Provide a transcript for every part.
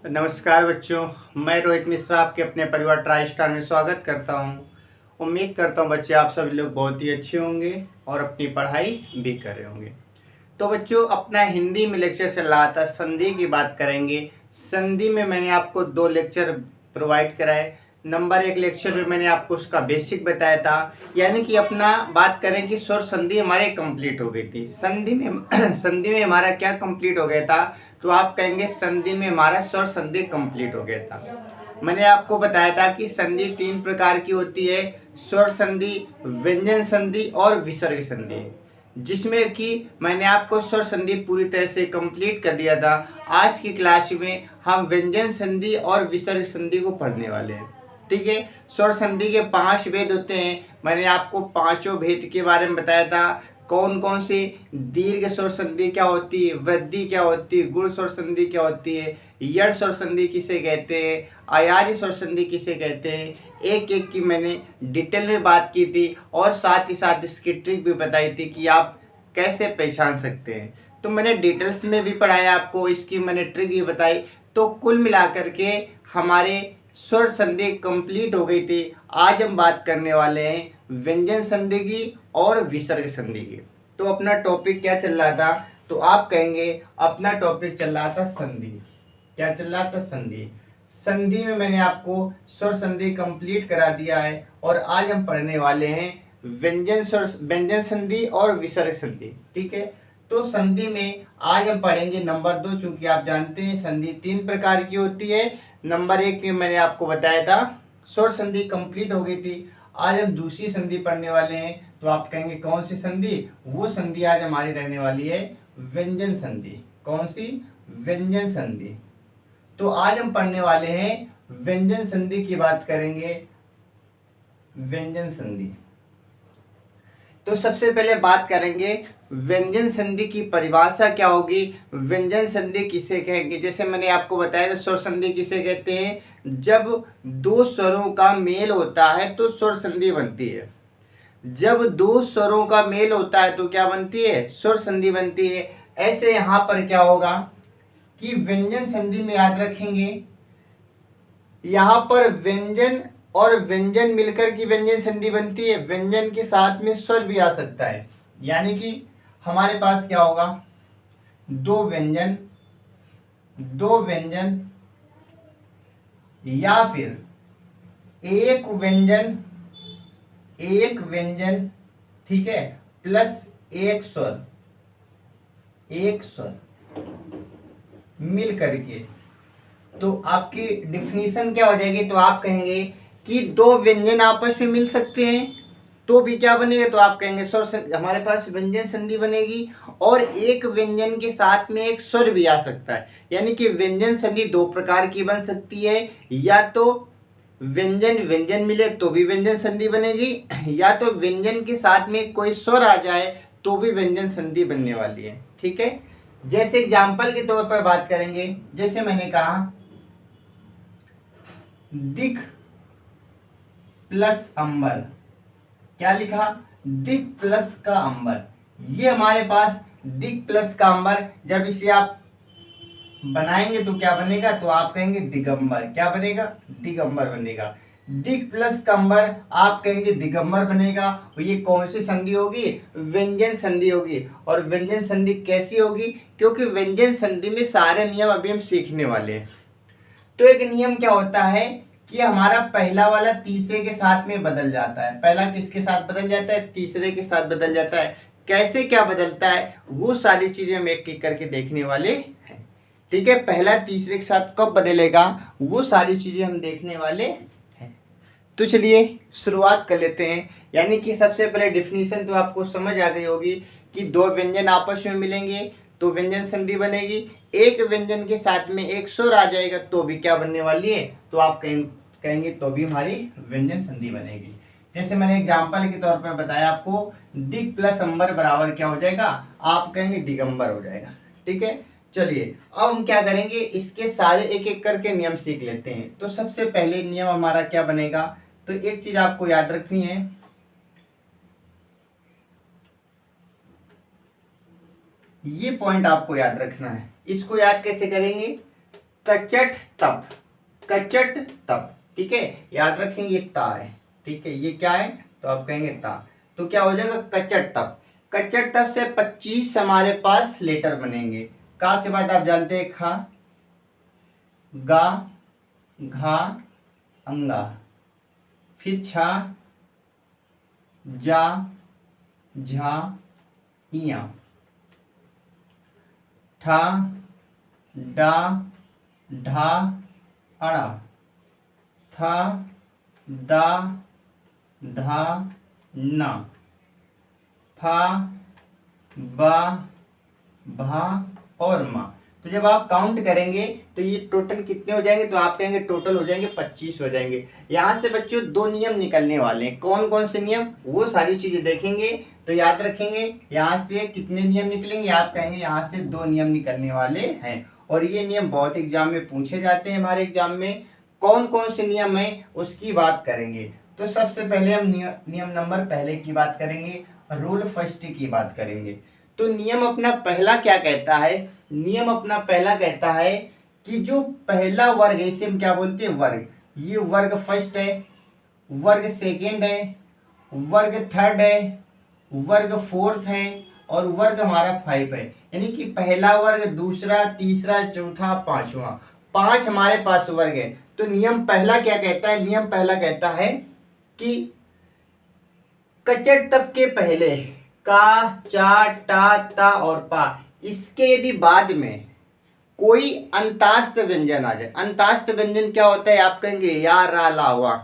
नमस्कार बच्चों, मैं रोहित मिश्रा आपके अपने परिवार ट्राई स्टार में स्वागत करता हूं। उम्मीद करता हूं बच्चे आप सभी लोग बहुत ही अच्छे होंगे और अपनी पढ़ाई भी कर रहे होंगे। तो बच्चों, अपना हिंदी में लेक्चर चल रहा था, संधि की बात करेंगे। संधि में मैंने आपको 2 लेक्चर प्रोवाइड कराए। नंबर 1 लेक्चर में मैंने आपको उसका बेसिक बताया था, यानी कि अपना बात करें कि स्वर संधि हमारे कंप्लीट हो गई थी। संधि में संधि में हमारा क्या कंप्लीट हो गया था, तो आप कहेंगे संधि में हमारा स्वर संधि कंप्लीट हो गया था। मैंने आपको बताया था कि संधि 3 प्रकार की होती है, स्वर संधि, व्यंजन संधि और विसर्ग संधि, जिसमें कि मैंने आपको स्वर संधि पूरी तरह से कंप्लीट कर दिया था। आज की क्लास में हम व्यंजन संधि और विसर्ग संधि को पढ़ने वाले हैं। ठीक है, स्वर संधि के 5 भेद होते हैं। मैंने आपको पांचों भेद के बारे में बताया था। कौन कौन से दीर्घ स्वर संधि क्या होती है, वृद्धि क्या होती है, गुण स्वर संधि क्या होती है, यड़ स्वर संधि किसे कहते हैं, अयारी स्वर संधि किसे कहते हैं, एक एक की मैंने डिटेल में बात की थी और साथ ही साथ इसकी ट्रिक भी बताई थी कि आप कैसे पहचान सकते हैं। तो मैंने डिटेल्स में भी पढ़ाया आपको, इसकी मैंने ट्रिक भी बताई। तो कुल मिलाकर के हमारे स्वर संधि कंप्लीट हो गई थी। आज हम बात करने वाले हैं व्यंजन संधि की और विसर्ग संधि की। तो अपना टॉपिक क्या चल रहा था, तो आप कहेंगे अपना टॉपिक चल रहा था संधि। क्या चल रहा था? संधि। संधि में मैंने आपको स्वर संधि कंप्लीट करा दिया है और आज हम पढ़ने वाले हैं व्यंजन संधि और विसर्ग संधि। ठीक है, तो संधि में आज हम पढ़ेंगे नंबर 2, चूंकि आप जानते हैं संधि 3 प्रकार की होती है। नंबर 1 में मैंने आपको बताया था स्वर संधि कंप्लीट हो गई थी। आज हम दूसरी संधि पढ़ने वाले हैं। तो आप कहेंगे कौन सी संधि? वो संधि आज हमारी रहने वाली है व्यंजन संधि। कौन सी? व्यंजन संधि। तो आज हम पढ़ने वाले हैं व्यंजन संधि की बात करेंगे। व्यंजन संधि, तो सबसे पहले बात करेंगे व्यंजन संधि की परिभाषा क्या होगी, व्यंजन संधि किसे कहेंगे। जैसे मैंने आपको बताया स्वर संधि किसे कहते हैं, जब 2 स्वरों का मेल होता है तो स्वर संधि बनती है। जब 2 स्वरों का मेल होता है तो क्या बनती है? स्वर संधि बनती है। ऐसे यहां पर क्या होगा कि व्यंजन संधि में याद रखेंगे, यहां पर व्यंजन और व्यंजन मिलकर की व्यंजन संधि बनती है। व्यंजन के साथ में स्वर भी आ सकता है, यानी कि हमारे पास क्या होगा, 2 व्यंजन, 2 व्यंजन या फिर एक व्यंजन, एक व्यंजन, ठीक है, प्लस एक स्वर, एक स्वर मिल करके। तो आपकी डिफिनीशन क्या हो जाएगी, तो आप कहेंगे कि 2 व्यंजन आपस में मिल सकते हैं तो भी क्या बनेगा, तो आप कहेंगे स्वर, हमारे पास व्यंजन संधि बनेगी और एक व्यंजन के साथ में एक स्वर भी आ सकता है। यानी कि व्यंजन संधि 2 प्रकार की बन सकती है, या तो व्यंजन व्यंजन मिले तो भी व्यंजन संधि बनेगी, या तो व्यंजन के साथ में कोई स्वर आ जाए तो भी व्यंजन संधि बनने वाली है। ठीक है, जैसे एग्जाम्पल के तौर पर बात करेंगे, जैसे मैंने कहा दिख प्लस अंबर। क्या लिखा? दिक प्लस का अंबर। ये हमारे पास दिक प्लस का अंबर, जब इसे आप बनाएंगे तो क्या बनेगा, तो आप कहेंगे दिगंबर। क्या बनेगा? दिगंबर बनेगा। दिक प्लस का अंबर आप कहेंगे दिगंबर बनेगा। और ये कौन सी संधि होगी? व्यंजन संधि होगी। और व्यंजन संधि कैसी होगी? क्योंकि व्यंजन संधि में सारे नियम अभी हम सीखने वाले हैं। तो एक नियम क्या होता है कि हमारा पहला वाला तीसरे के साथ में बदल जाता है। पहला किसके साथ बदल जाता है? तीसरे के साथ बदल जाता है। कैसे क्या बदलता है, वो सारी चीजें हम एक एक करके देखने वाले हैं। ठीक है, पहला तीसरे के साथ कब बदलेगा, वो सारी चीजें हम देखने वाले हैं। तो चलिए शुरुआत कर लेते हैं। यानी कि सबसे पहले डिफिनीशन तो आपको समझ आ गई होगी कि 2 व्यंजन आपस में मिलेंगे तो व्यंजन संधि बनेगी। एक व्यंजन के साथ में एक स्वर आ जाएगा तो भी क्या बनने वाली है, तो आप कहेंगे तो भी हमारी व्यंजन संधि बनेगी। जैसे मैंने एग्जाम्पल के तौर पर बताया आपको, दिक प्लस अंबर बराबर क्या हो जाएगा, आप कहेंगे दिगंबर हो जाएगा। ठीक है, चलिए अब हम क्या करेंगे, इसके सारे एक एक करके नियम सीख लेते हैं। तो सबसे पहले नियम हमारा क्या बनेगा, तो एक चीज आपको याद रखनी है, ये पॉइंट आपको याद रखना है। इसको याद कैसे करेंगे, कचट तप, कचट तप, ठीक है, याद रखेंगे ये ता है, ठीक है, ये क्या है तो आप कहेंगे ता, तो क्या हो जाएगा कचट तप। कचट तप से 25 हमारे पास लेटर बनेंगे। का के बाद आप जानते हैं खा, गा, घा, अंगा, फिर छा, जा, झा, इया, ठा, डा, ढा, अड़ा, था, दा, धा, ना, फा, बा, भा और मा। तो जब आप काउंट करेंगे तो ये टोटल कितने हो जाएंगे, तो आप कहेंगे टोटल हो जाएंगे 25 हो जाएंगे। यहाँ से बच्चों 2 नियम निकलने वाले हैं। कौन कौन से नियम, वो सारी चीजें देखेंगे तो याद रखेंगे। यहाँ से कितने नियम निकलेंगे, आप कहेंगे यहाँ से 2 नियम निकलने वाले हैं। और ये नियम बहुत एग्जाम में पूछे जाते हैं। हमारे एग्जाम में कौन कौन से नियम है उसकी बात करेंगे। तो सबसे पहले हम नियम नंबर पहले की बात करेंगे, रूल फर्स्ट की बात करेंगे। तो नियम अपना पहला क्या कहता है, नियम अपना पहला कहता है कि जो पहला वर्ग है इसे हम क्या बोलते हैं, वर्ग। ये वर्ग फर्स्ट है, वर्ग सेकेंड है, वर्ग थर्ड है, वर्ग फोर्थ है और वर्ग हमारा 5 है। यानी कि पहला वर्ग, दूसरा, तीसरा, चौथा, पांचवा, 5 हमारे पास वर्ग है। तो नियम पहला क्या कहता है, नियम पहला कहता है कि कचट तप के पहले का, चा, टा, ता और पा, इसके यदि बाद में कोई अंतास्त व्यंजन आ जाए। अंतास्त व्यंजन क्या होता है, आप कहेंगे या, रा, ला, वा,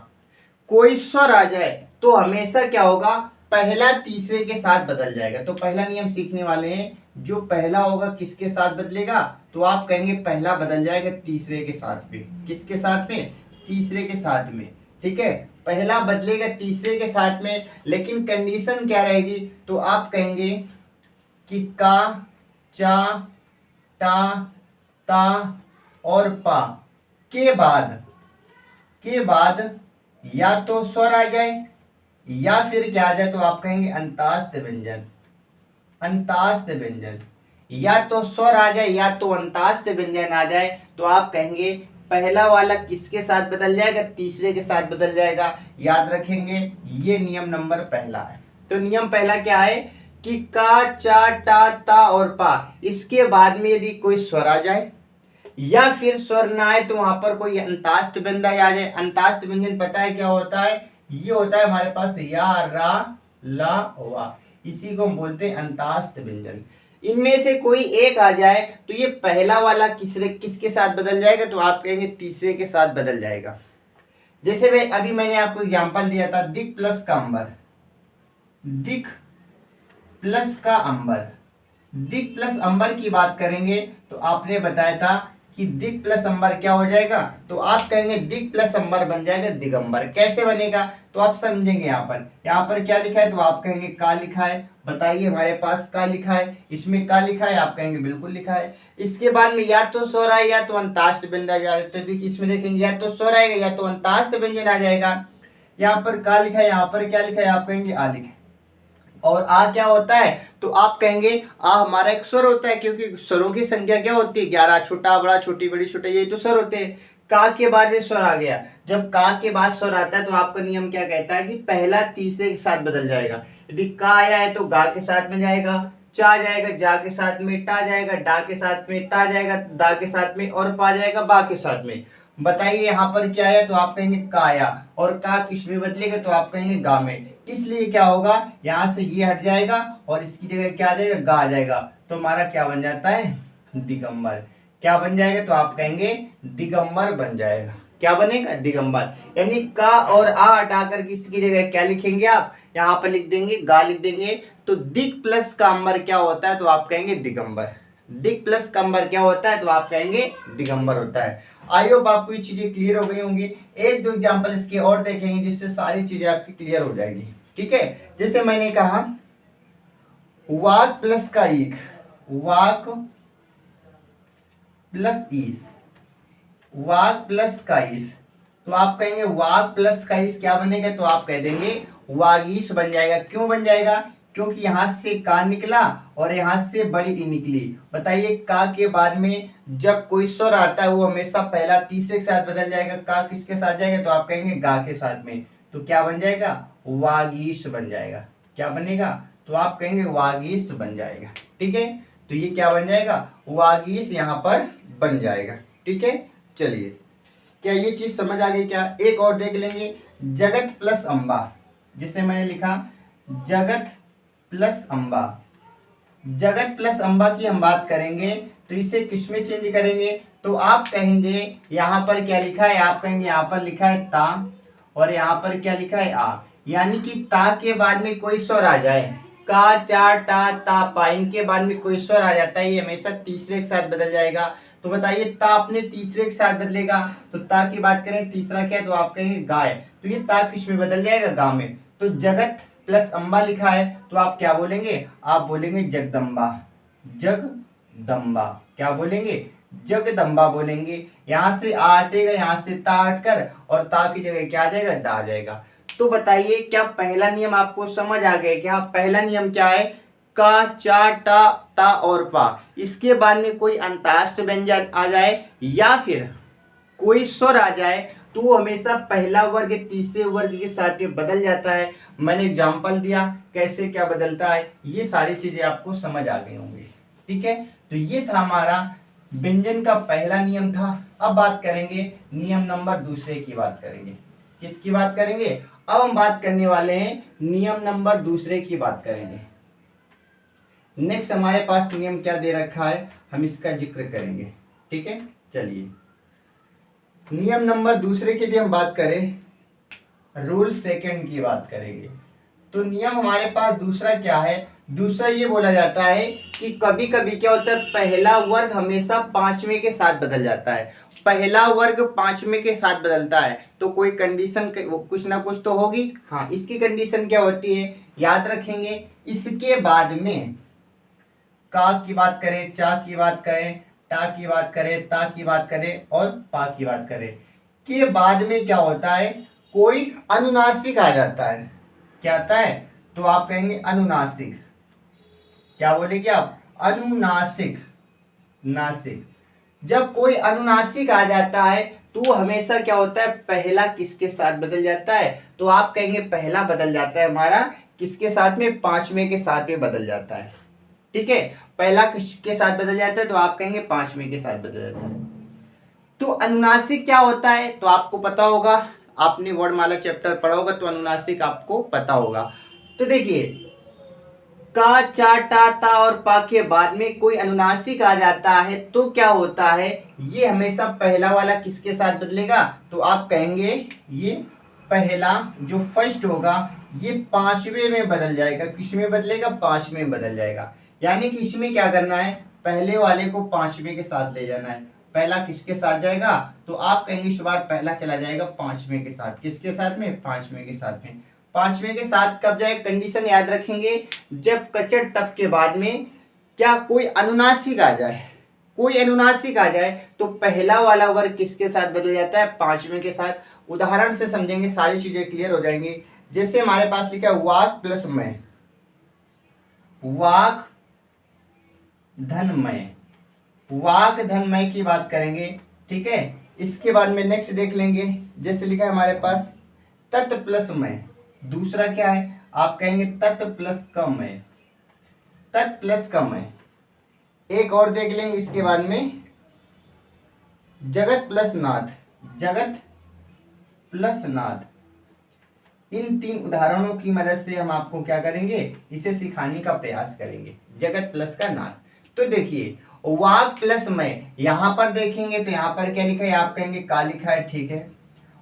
कोई स्वर आ जाए तो हमेशा क्या होगा, पहला तीसरे के साथ बदल जाएगा। तो पहला नियम सीखने वाले हैं, जो पहला होगा किसके साथ बदलेगा, तो आप कहेंगे पहला बदल जाएगा तीसरे के साथ में। किसके साथ में, तीसरे के साथ में, ठीक है, पहला बदलेगा तीसरे के साथ में। लेकिन कंडीशन क्या रहेगी, तो आप कहेंगे कि का, चा, टा, ता और पा के बाद या तो स्वर आ जाए या फिर क्या आ जाए, तो आप कहेंगे अंतास्त व्यंजन। अंतास्त व्यंजन, या तो स्वर आ जाए या तो अंतास्त व्यंजन आ जाए, तो आप कहेंगे पहला वाला किसके साथ बदल जाएगा, तीसरे के साथ बदल जाएगा। याद रखेंगे, ये नियम नंबर पहला है। तो नियम पहला क्या है कि का, चा, टा, ता और पा, इसके बाद में यदि कोई स्वर आ जाए या फिर स्वर ना आए तो वहां पर कोई अंतास्त व्यंजन आ जाए। अंतास्त व्यंजन पता है क्या होता है, ये होता है हमारे पास या, रा, ला, वा, इसी को हम बोलते हैं अंतास्त व्यंजन। इनमें से कोई एक आ जाए तो ये पहला वाला किसके साथ बदल जाएगा, तो आप कहेंगे तीसरे के साथ बदल जाएगा। जैसे मैंने आपको एग्जांपल दिया था, दिक प्लस का अंबर, दिक प्लस का अंबर। दिक प्लस अंबर की बात करेंगे तो आपने बताया था कि दिक प्लस अंबर क्या हो जाएगा, तो आप कहेंगे दिक प्लस अंबर बन जाएगा दिगंबर। कैसे बनेगा, तो आप समझेंगे। यहाँ पर क्या लिखा है, तो आप कहेंगे का लिखा है, बताइए हमारे पास का लिखा है, इसमें का लिखा है, आप कहेंगे बिल्कुल लिखा है। इसके बाद में या तो स्वर आए या तो अंतास्त व्यंजन आ जाए, तो देखिए इसमें देखेंगे या तो स्वर आएगा या तो अंतास्त व्यंजन आ जाएगा। यहाँ पर का लिखा है, यहाँ पर क्या लिखा है, आप कहेंगे आ लिखा है। और आ क्या होता है, तो आप कहेंगे आ हमारा एक स्वर होता है, क्योंकि स्वरों की संख्या क्या होती है, 11, छोटा बड़ा, छोटी बड़ी, छोटा, यही तो स्वर होते हैं। का के बाद में स्वर आ गया, जब का के बाद स्वर आता है तो आपका नियम क्या कहता है कि पहला तीसरे के साथ बदल जाएगा। यदि का आया है तो गा के साथ में जाएगा, चा जाएगा जा के साथ में, टा जाएगा डा के साथ में, ता जाएगा दा के साथ में और पा जाएगा बा के साथ में। बताइए यहाँ पर क्या आया, तो आप कहेंगे का आया। और का किस में बदलेगा, तो आप कहेंगे गा में। इसलिए क्या होगा, यहाँ से ये हट जाएगा और इसकी जगह क्या आ जाएगा, गा आ जाएगा। तो हमारा क्या बन जाता है, दिगंबर। क्या बन जाएगा, तो आप कहेंगे दिगंबर बन जाएगा। क्या बनेगा, दिगंबर। यानी का और आ हटाकर किसकी जगह क्या लिखेंगे, आप यहाँ पर लिख देंगे गा लिख देंगे। तो दिक प्लस का अंबर क्या होता है, तो आप कहेंगे दिगंबर। दिक प्लस का अंबर क्या होता है, तो आप कहेंगे दिगंबर होता है। आई होप आपको ये चीजें क्लियर हो गई होंगी। एक दो एग्जांपल इसके और देखेंगे जिससे सारी चीजें आपकी क्लियर हो जाएगी। ठीक है, जैसे मैंने कहा वाक प्लस का ईक, वाक प्लस ईस, वाक प्लस का ईस, तो आप कहेंगे वाक प्लस का ईस क्या बनेगा, तो आप कह देंगे वागीश बन जाएगा। क्यों बन जाएगा, क्योंकि यहाँ से का निकला और यहाँ से बड़ी ई निकली। बताइए का के बाद में जब कोई स्वर आता है वो हमेशा पहला तीसरे के साथ बदल जाएगा। का किसके साथ जाएगा? तो आप कहेंगे गा के साथ में। तो क्या बन जाएगा? वागीश बन जाएगा। क्या बनेगा? तो आप कहेंगे वागीश बन जाएगा। ठीक है, तो ये क्या बन जाएगा? वागीश यहाँ पर बन जाएगा। ठीक है, चलिए क्या ये चीज समझ आ गई क्या? एक और देख लेंगे, जगत प्लस अम्बा, जिसे मैंने लिखा जगत प्लस अम्बा। जगत प्लस अम्बा की हम बात करेंगे तो इसे किस में चेंज करेंगे? तो आप कहेंगे यहाँ पर क्या लिखा है? आप कहेंगे यहाँ पर लिखा है ता और यहाँ पर क्या लिखा है? आ। यानी कि ता के बाद में कोई स्वर आ जाए, का चा टा ता पा, इनके बाद में कोई स्वर आ जाता है, ये हमेशा तीसरे के साथ बदल जाएगा। तो बताइए ता अपने तीसरे के साथ बदलेगा, तो ता की बात करें तीसरा क्या है? तो आप कहेंगे गाय। तो ये ता किस में बदल जाएगा? गा में। तो जगत प्लस अम्बा लिखा है तो आप क्या बोलेंगे? आप बोलेंगे जगदम्बा। जगदम्बा क्या बोलेंगे? जगदम्बा बोलेंगे। यहाँ से आ हटेगा, यहाँ से ता हटकर और ता की जगह क्या आ जाएगा? दा आ जाएगा। तो बताइए क्या पहला नियम आपको समझ आ गया क्या? पहला नियम क्या है? का चा टा ता और पा, इसके बाद में कोई अंताक्षर व्यंजन आ जाए या फिर कोई स्वर आ जाए तो वो हमेशा पहला वर्ग तीसरे वर्ग के साथ में बदल जाता है। मैंने एग्जांपल दिया कैसे क्या बदलता है, ये सारी चीजें आपको समझ आ गई होंगी। ठीक है, तो ये था हमारा व्यंजन का पहला नियम था। अब बात करेंगे नियम नंबर दूसरे की बात करेंगे। किसकी बात करेंगे? अब हम बात करने वाले हैं नियम नंबर दूसरे की बात करेंगे। नेक्स्ट हमारे पास नियम क्या दे रखा है, हम इसका जिक्र करेंगे। ठीक है, चलिए नियम नंबर दूसरे के लिए हम बात करें, रूल सेकंड की बात करेंगे। तो नियम हमारे पास दूसरा क्या है? दूसरा ये बोला जाता है कि कभी कभी क्या होता है, पहला वर्ग हमेशा पांचवें के साथ बदल जाता है। पहला वर्ग पांचवें के साथ बदलता है तो कोई कंडीशन कुछ ना कुछ तो होगी। हाँ, इसकी कंडीशन क्या होती है याद रखेंगे। इसके बाद में का की बात करें, चा की बात करें, टा की बात करें, ता की बात करें और पा की बात करें के बाद में क्या होता है? कोई अनुनासिक आ जाता है। क्या आता है? तो आप कहेंगे अनुनासिक। क्या बोलेंगे आप? अनुनासिक। नासिक। जब कोई अनुनासिक आ जाता है तो हमेशा क्या होता है? पहला किसके साथ बदल जाता है? तो आप कहेंगे पहला बदल जाता है हमारा किसके साथ में? पांचवें के साथ में बदल जाता है। ठीक है, पहला किसके साथ बदल जाता है? तो आप कहेंगे पांचवें के साथ बदल जाता है। तो अनुनासिक क्या होता है? तो आपको पता होगा, आपने वर्णमाला चैप्टर पढ़ा होगा तो अनुनासिक आपको पता होगा। तो देखिए का चा टा ता और पा के बाद में कोई अनुनासिक आ जाता है तो क्या होता है? ये हमेशा पहला वाला किसके साथ बदलेगा? तो आप कहेंगे ये पहला जो फर्स्ट होगा ये पांचवें में बदल जाएगा। किस में बदलेगा? पांचवें में बदल जाएगा। यानी कि इसमें क्या करना है? पहले वाले को पांचवें के साथ ले जाना है। पहला किसके साथ जाएगा? तो आप कहेंगे इस बार पहला चला जाएगा पांचवें के साथ। किसके साथ में? पांचवें के साथ में। पांचवें के साथ कब जाएगा? कंडीशन याद रखेंगे, जब कचड़ तप के बाद में क्या कोई अनुनासिक आ जाए। कोई अनुनासिक आ जाए तो पहला वाला वर्ग किसके साथ बदल जाता है? पांचवें के साथ। उदाहरण से समझेंगे, सारी चीजें क्लियर हो जाएंगी। जैसे हमारे पास लिखा है वाक प्लस मैं, वाक धनमय। वाक धनमय की बात करेंगे। ठीक है, इसके बाद में नेक्स्ट देख लेंगे। जैसे लिखा है हमारे पास तत् प्लस मय। दूसरा क्या है? आप कहेंगे तत् प्लस कमय। तत् प्लस कमय। एक और देख लेंगे इसके बाद में जगत प्लस नाद। जगत प्लस नाद। इन तीन उदाहरणों की मदद से हम आपको क्या करेंगे? इसे सिखाने का प्रयास करेंगे। जगत प्लस का नाद। तो देखिए वाक प्लस मैं, यहां पर देखेंगे तो यहां पर क्या लिखा है? आप कहेंगे का लिखा है। ठीक है,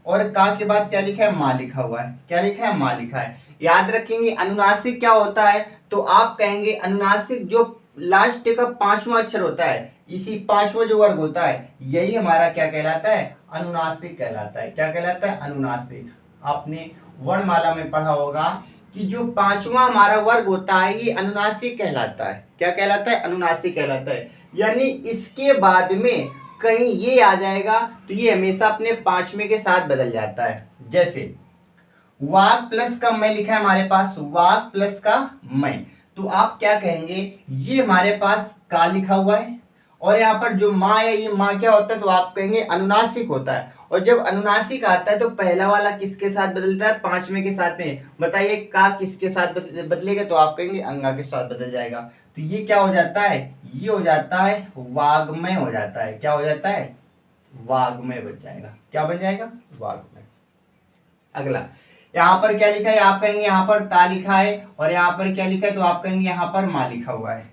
और का के बाद क्या लिखा है? मां लिखा हुआ है। क्या लिखा है? मां लिखा है। याद रखेंगे अनुनासिक क्या होता है? तो आप कहेंगे अनुनासिक जो लास्ट का पांचवा अक्षर होता है, इसी पांचवा जो वर्ग होता है यही हमारा क्या कहलाता है? अनुनासिक कहलाता है। क्या कहलाता है? अनुनासिक। आपने वर्णमाला में पढ़ा होगा कि जो पांचवा हमारा वर्ग होता है ये अनुनासिक कहलाता है। क्या कहलाता है? अनुनासिक कहलाता है। यानी इसके बाद में कहीं ये आ जाएगा तो ये हमेशा अपने पांचवें के साथ बदल जाता है। जैसे वाग प्लस का मैं लिखा है हमारे पास, वाग प्लस का मैं, तो आप क्या कहेंगे, ये हमारे पास का लिखा हुआ है और यहाँ पर जो माँ है ये माँ क्या होता है, तो आप कहेंगे अनुनासिक होता है। और जब अनुनासिक आता है तो पहला वाला किसके साथ बदलता है, पांचवें के साथ में। बताइए का किसके साथ बदलेगा, तो आप कहेंगे अंगा के साथ बदल जाएगा। तो ये क्या हो जाता है, ये हो जाता है वाग्मय हो जाता है। क्या हो जाता है, वाग्मय बन जाएगा। क्या बन जाएगा, वाग्मय। अगला यहाँ पर क्या लिखा है, आप कहेंगे यहाँ पर ता लिखा है और यहाँ पर क्या लिखा है, तो आप कहेंगे यहाँ पर माँ लिखा हुआ है।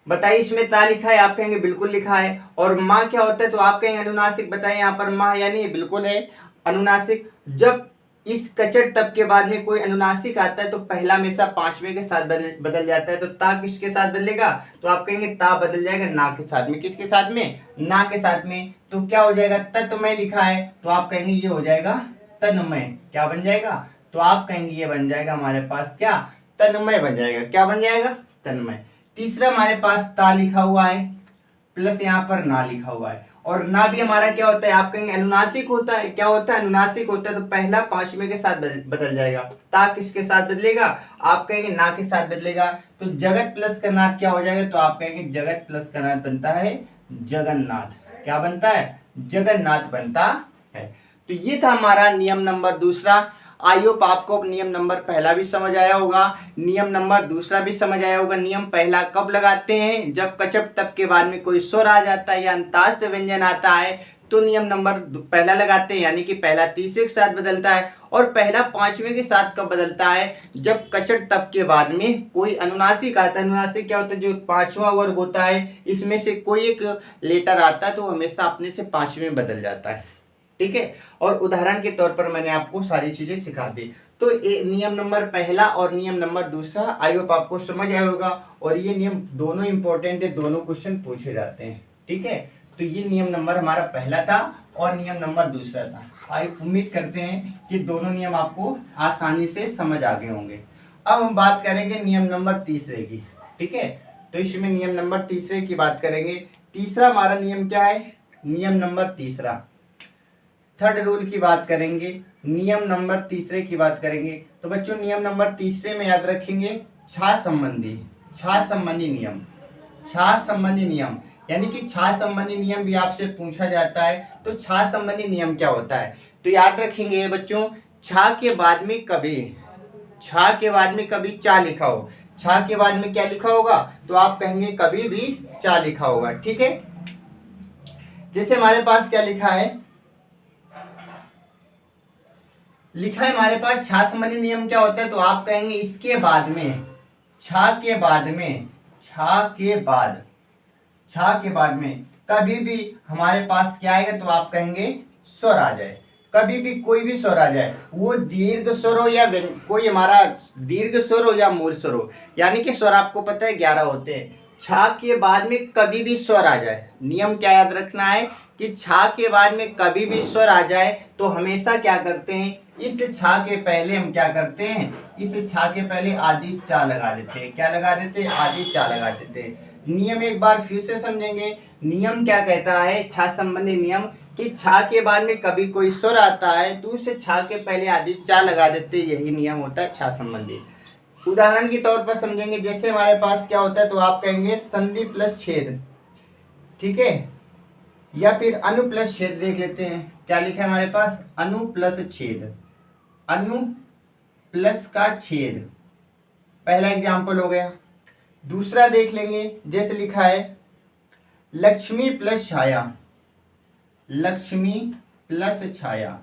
बताइए इसमें ता लिखा है, आप कहेंगे बिल्कुल लिखा है। और माँ क्या होता है, तो आप कहेंगे अनुनासिक। बताइए यहाँ पर माँ यानी बिल्कुल है अनुनासिक। जब इस कचट तब के बाद में कोई अनुनासिक आता है तो पहला हमेशा पांचवें के साथ बदल जाता है। तो ता किसके साथ बदलेगा, तो आप कहेंगे ता बदल जाएगा ना के साथ में। किसके साथ में, ना के साथ में। तो क्या हो जाएगा, तत्वमय लिखा है तो आप कहेंगे ये हो जाएगा तन्मय। क्या बन जाएगा, तो आप कहेंगे ये बन जाएगा हमारे पास क्या, तन्मय बन जाएगा। क्या बन जाएगा, तन्मय। तीसरा हमारे पास ता लिखा हुआ है प्लस यहाँ पर ना लिखा हुआ है। और ना भी हमारा क्या होता है, आप कहेंगे अनुनासिक होता है। क्या होता है, अनुनासिक होता है। तो पहला पांचवें के साथ बदल जाएगा। ता किसके साथ बदलेगा, आप कहेंगे ना के साथ बदलेगा। तो जगत प्लस का नाथ क्या हो जाएगा, तो आप कहेंगे जगत प्लस का नाथ बनता है जगन्नाथ। क्या बनता है, जगन्नाथ बनता है। तो ये था हमारा नियम नंबर दूसरा। आई होप आपको नियम नंबर पहला भी समझ आया होगा, नियम नंबर दूसरा भी समझ आया होगा। नियम पहला कब लगाते हैं, जब कचप तप के बाद में कोई स्वर आ जाता है या अंतास से व्यंजन आता है तो नियम नंबर पहला लगाते हैं, यानी कि पहला तीसरे के साथ बदलता है। और पहला पांचवें के साथ कब बदलता है, जब कचट तप के बाद में कोई अनुनासिक आता है। अनुनासिक क्या होता है, जो पांचवा वर्ग होता है इसमें से कोई एक लेटर आता है तो हमेशा अपने से पांचवें में बदल जाता है। ठीक है, और उदाहरण के तौर पर मैंने आपको सारी चीजें सिखा दी। तो नियम नंबर पहला और नियम नंबर दूसरा आई होप आपको समझ आया होगा। और ये नियम दोनों इंपॉर्टेंट है, दोनों क्वेश्चन पूछे जाते हैं। ठीक है, तो ये नियम नंबर हमारा पहला था और नियम नंबर दूसरा था। आई उम्मीद करते हैं कि दोनों नियम आपको आसानी से समझ आ गए होंगे। अब हम बात करेंगे नियम नंबर तीसरे की। ठीक है, तो इसमें नियम नंबर तीसरे की बात करेंगे। तीसरा हमारा नियम क्या है, नियम नंबर तीसरा, थर्ड रूल की बात करेंगे, नियम नंबर तीसरे की बात करेंगे। तो बच्चों नियम नंबर तीसरे में याद रखेंगे छाछ संबंधी नियम। छाछ संबंधी नियम यानी कि छाछ संबंधी नियम भी आपसे पूछा जाता है। तो छाछ संबंधी नियम क्या होता है, तो याद रखेंगे बच्चों, छा के बाद में कभी चा लिखा हो। छा के बाद में क्या लिखा होगा, तो आप कहेंगे कभी भी चा लिखा होगा। ठीक है, जैसे हमारे पास क्या लिखा है, हमारे पास छा संबंधी नियम क्या होता है, तो आप कहेंगे इसके बाद में, छा के बाद में कभी भी हमारे पास क्या आएगा, तो आप कहेंगे स्वर आ जाए। कभी भी कोई भी स्वर आ जाए, वो दीर्घ स्वर हो या कोई हमारा दीर्घ स्वर हो या मूल स्वर हो, यानी कि स्वर आपको पता है 11 होते हैं। छा के बाद में कभी भी स्वर आ जाए, नियम क्या याद रखना है कि छा के बाद में कभी भी स्वर आ जाए तो हमेशा क्या करते हैं, इस छा के पहले हम क्या करते हैं, इस छा के पहले आदि चा लगा देते हैं। क्या लगा देते हैं, आदि चा लगा देते हैं। नियम एक बार फिर से समझेंगे। नियम क्या कहता है, छा संबंधी नियम, कि छा के बाद में कभी कोई स्वर आता है तो उसे छा के पहले आदि चा लगा देते हैं। यही नियम होता है छा संबंधी। उदाहरण के तौर पर समझेंगे, जैसे हमारे पास क्या होता है, तो आप कहेंगे संधि प्लस छेद। ठीक है, या फिर अनु प्लस छेद देख लेते हैं। क्या लिखा है हमारे पास, अनु प्लस छेद, अनु प्लस का छेद, पहला एग्जाम्पल हो गया। दूसरा देख लेंगे, जैसे लिखा है लक्ष्मी प्लस छाया, लक्ष्मी प्लस छाया,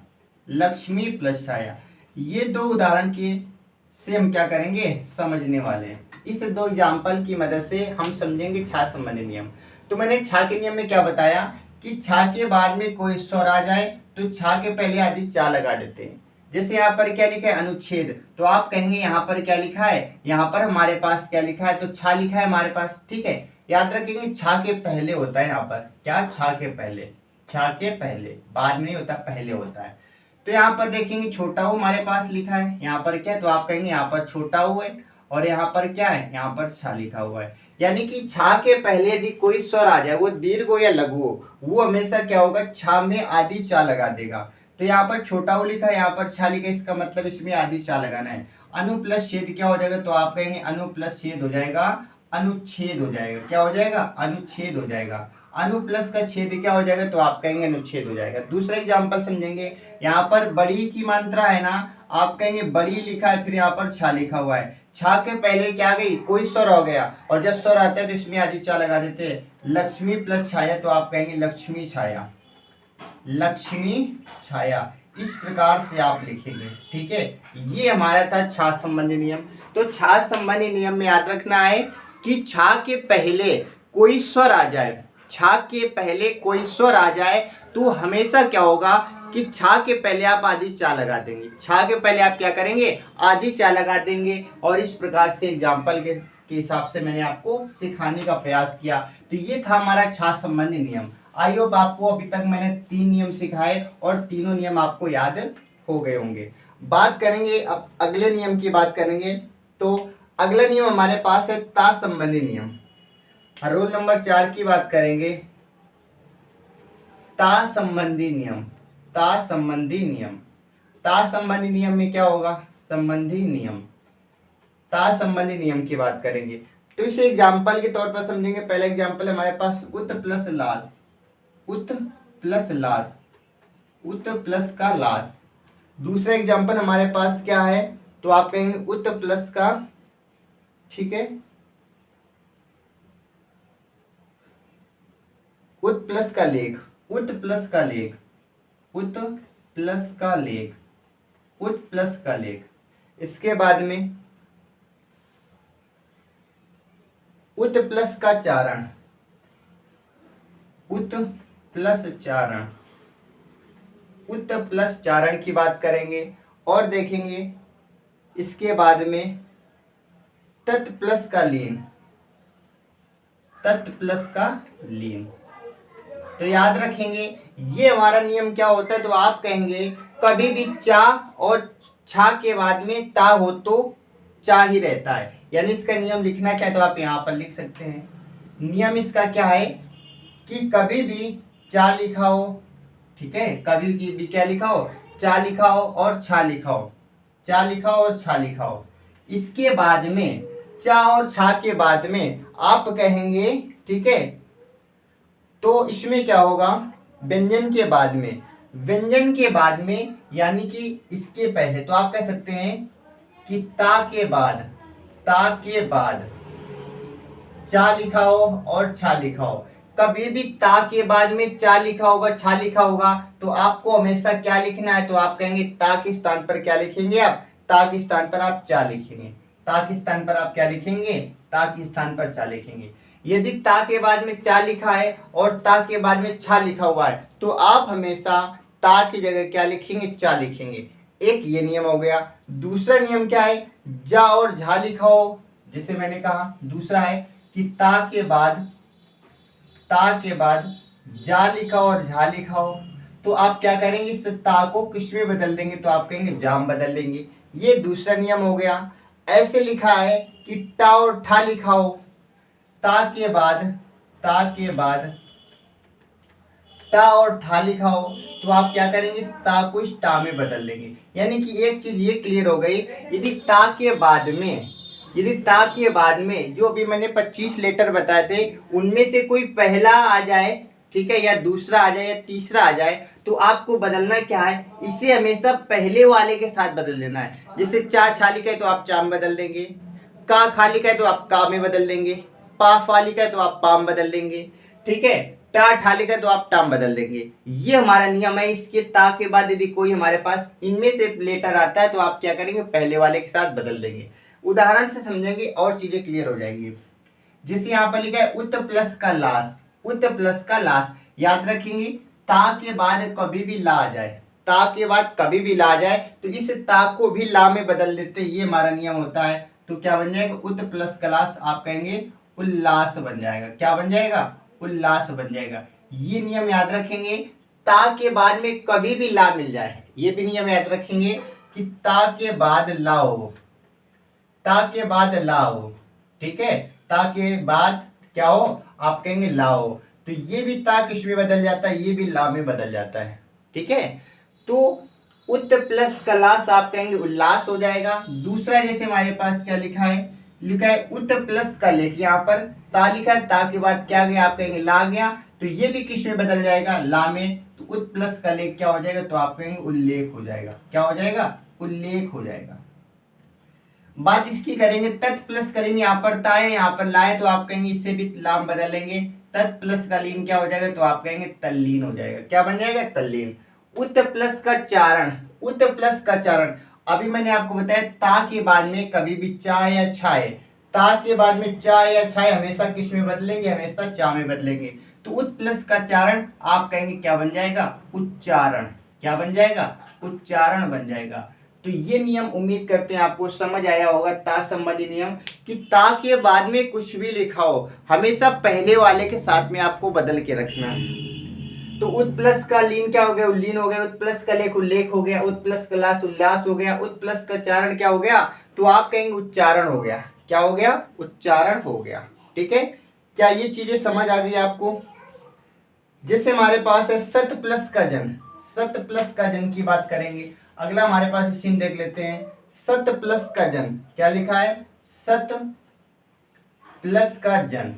लक्ष्मी प्लस छाया। ये दो उदाहरण के से हम क्या करेंगे, समझने वाले हैं। इस दो एग्जाम्पल की मदद से हम समझेंगे छा संबंधी नियम। तो मैंने छा के नियम में क्या बताया कि छा के बाद में कोई स्वर आ जाए तो छा के पहले आदि चा लगा देते हैं। जैसे यहाँ पर क्या लिखा है, अनुच्छेद, तो आप कहेंगे यहाँ पर क्या लिखा है, यहाँ पर हमारे पास क्या लिखा है, तो छा लिखा है हमारे पास। ठीक है, याद रखेंगे छा के पहले होता है यहाँ पर, क्या, छा के पहले, छा के पहले, बाद में होता, पहले होता है। तो यहाँ पर देखेंगे छोटा ऊ हमारे पास लिखा है, यहाँ पर क्या, तो आप कहेंगे यहाँ पर छोटा ऊ है और यहाँ पर क्या है, यहाँ पर छा लिखा हुआ है। यानी कि छा के पहले यदि कोई स्वर आ जाए, वो दीर्घ हो या लघु हो, वो हमेशा क्या होगा, छा में आदि चा लगा देगा। तो यहाँ पर छोटा ऊ लिखा है, यहाँ पर छा लिखा है, इसका मतलब इसमें आधी छा लगाना है। अनु प्लस छेद क्या हो जाएगा, तो आप कहेंगे अनु प्लस छेद हो जाएगा अनुच्छेद हो जाएगा। क्या हो जाएगा, अनुच्छेद हो जाएगा। अनु प्लस का छेद क्या हो जाएगा, तो आप कहेंगे अनुच्छेद हो जाएगा। दूसरा एग्जाम्पल समझेंगे, यहाँ पर बड़ी की मात्रा है ना, आप कहेंगे बड़ी लिखा है, फिर यहाँ पर छा लिखा हुआ है, छा के पहले क्या गई, कोई स्वर हो गया, और जब स्वर आता है तो इसमें आधी चा लगा देते हैं। लक्ष्मी प्लस छाया, तो आप कहेंगे लक्ष्मी छाया, लक्ष्मी छाया। इस प्रकार से आप लिखेंगे, ठीक है। ये हमारा था छा संबंधी नियम। तो छा संबंधी नियम में याद रखना है कि छा के पहले कोई स्वर आ जाए, छा के पहले कोई स्वर आ जाए तो हमेशा क्या होगा कि छा के पहले आप आधी चा लगा देंगे। छा के पहले आप क्या करेंगे, आधी चा लगा देंगे। और इस प्रकार से एग्जाम्पल के हिसाब से मैंने आपको सिखाने का प्रयास किया। तो ये था हमारा छा संबंधी नियम। आई होप आपको अभी तक मैंने 3 नियम सिखाए और तीनों नियम आपको याद हो गए होंगे। बात करेंगे अब अगले नियम की बात करेंगे। तो अगला नियम हमारे पास है ता संबंधी नियम। रूल नंबर 4 की बात करेंगे, ता संबंधी नियम। ता संबंधी नियम, ता संबंधी नियम में क्या होगा, संबंधी नियम। ता संबंधी नियम की बात करेंगे तो इसे एग्जाम्पल के तौर पर समझेंगे। पहला एग्जाम्पल हमारे पास उत प्लस लाल, उत प्लस लास, उत प्लस का लास। दूसरा एग्जाम्पल हमारे पास क्या है, तो आप कहेंगे उत प्लस का, ठीक है, उत प्लस का लेख, उत प्लस का लेख, उत प्लस का लेख, उत प्लस का लेख। इसके बाद में उत प्लस का चारण, उत प्लस चारण, उत प्लस चारण की बात करेंगे। और देखेंगे इसके बाद में तत् प्लस का लीन, तत् प्लस का लीन। तो याद रखेंगे ये हमारा नियम क्या होता है, तो आप कहेंगे कभी भी चा और छा के बाद में ता हो तो चा ही रहता है। यानी इसका नियम लिखना चाहे तो आप यहाँ पर लिख सकते हैं। नियम इसका क्या है कि कभी भी चा लिखा हो, ठीक है, कभी भी क्या लिखा हो, चा लिखा हो और छा लिखा हो, चा लिखा हो और छा लिखा हो। इसके बाद में चा और छा के बाद में आप कहेंगे, ठीक है, तो इसमें क्या होगा, व्यंजन के बाद में, व्यंजन के बाद में यानी कि इसके पहले, तो आप कह सकते हैं कि ता के बाद, ता के बाद चा लिखा हो और छा लिखा हो। कभी भी ता के बाद में चा लिखा होगा, छा लिखा होगा, तो आपको हमेशा क्या लिखना है, तो आप कहेंगे ता के स्थान पर क्या लिखेंगे, आप ता के स्थान पर आप चा लिखेंगे, ता के स्थान पर आप क्या लिखेंगे, ता के स्थान पर चा लिखेंगे। यदि ता के बाद में चा लिखा है और ता के बाद में छा लिखा हुआ है तो आप हमेशा ता की जगह क्या लिखेंगे, चा लिखेंगे। एक ये नियम हो गया। दूसरा नियम क्या है, जा और झा लिखा हो, जिसे मैंने कहा। दूसरा है कि ता के बाद जा लिखा हो और झा लिखा हो, तो आप क्या करेंगे, इस ता को किस में बदल देंगे, तो आप कहेंगे जाम बदल लेंगे। ये दूसरा नियम हो गया। ऐसे लिखा है कि टा और ठा लिखा हो, ता के बाद टा और ठा लिखा हो, तो आप क्या करेंगे, इस ता को इस टा में बदल लेंगे। यानी कि एक चीज ये क्लियर हो गई, यदि ता के बाद में जो अभी मैंने 25 लेटर बताए थे उनमें से कोई पहला आ जाए, ठीक है, या दूसरा आ जाए या तीसरा आ जाए, तो आपको बदलना क्या है, इसे हमेशा पहले वाले के साथ बदल देना है। जैसे चा छा लिखा है तो आप चा में बदल देंगे, का खा लिखा है तो आप का में बदल देंगे, पा फा लिखा है तो आप पाम बदल देंगे, ठीक है, टा ठा लिखा है तो आप टाम बदल देंगे। ये हमारा नियम है। इसके ता के बाद यदि कोई हमारे पास इनमें से लेटर आता है तो आप क्या करेंगे, पहले वाले के साथ बदल देंगे। उदाहरण से समझेंगे और चीजें क्लियर हो जाएंगी। जैसे यहाँ पर लिखा है उत प्लस का लास, उत प्लस का लास। याद रखेंगे ता के बाद कभी भी ला आ जाए, ता के बाद कभी भी ला आ जाए तो इस ता को भी ला में बदल देते, ये हमारा नियम होता है। तो क्या बन जाएगा, उत प्लस का लास आप कहेंगे उल्लास बन जाएगा। क्या बन जाएगा, उल्लास बन जाएगा। ये नियम याद रखेंगे। ता के बाद में कभी भी ला मिल जाए, ये भी नियम याद रखेंगे कि ता के बाद ला हो, ता के बाद ला हो, ठीक है, ता के बाद क्या हो, आप कहेंगे ला हो। तो ये भी ता किस में बदल जाता है, ये भी ला में बदल जाता है, ठीक है। तो उत प्लस कलास आप कहेंगे उल्लास हो जाएगा। दूसरा जैसे हमारे पास क्या लिखा है उत प्लस का लेख, यहाँ पर ता लिखा है, ता के बाद क्या गया आप कहेंगे ला गया, तो ये भी किस में बदल जाएगा, ला में। तो उत प्लस का लेख क्या हो जाएगा, तो आप कहेंगे उल्लेख हो जाएगा। क्या हो जाएगा, उल्लेख हो जाएगा। बात इसकी करेंगे तत् प्लस करेंगे, यहाँ पर ता है यहाँ पर ला है, तो आप कहेंगे इससे भी लाम बदलेंगे, तत् प्लस का लीन क्या हो जाएगा, तो आप कहेंगे तल्लीन हो जाएगा। क्या बन जाएगा, तल्लीन। उत प्लस का चारण, उत प्लस का चारण, अभी मैंने आपको बताया ता के बाद में कभी भी चा या छा है, ता के बाद में चा या छा हमेशा किस में बदलेंगे, हमेशा चा में बदलेंगे। तो उत प्लस का चारण आप कहेंगे क्या बन जाएगा, उच्चारण। क्या बन जाएगा, उच्चारण बन जाएगा। तो ये नियम उम्मीद करते हैं आपको समझ आया होगा, ता संबंधी नियम, कि ता के बाद में कुछ भी लिखा हो हमेशा पहले वाले के साथ में आपको बदल के रखना है। तो उत प्लस का लीन क्या हो गया, उल्लीन हो गया। उत प्लस का लेख उल्लेख हो गया। उत प्लस का लास उल्लास हो गया। उत प्लस का चारण क्या हो गया, तो आप कहेंगे उच्चारण हो गया। क्या हो गया, उच्चारण हो गया। ठीक है, क्या ये चीजें समझ आ गई आपको। जैसे हमारे पास है सत प्लस का जन, सत प्लस का जन की बात करेंगे। अगला हमारे पास इसी में देख लेते हैं, सत प्लस का जन क्या लिखा है, सत प्लस का जन,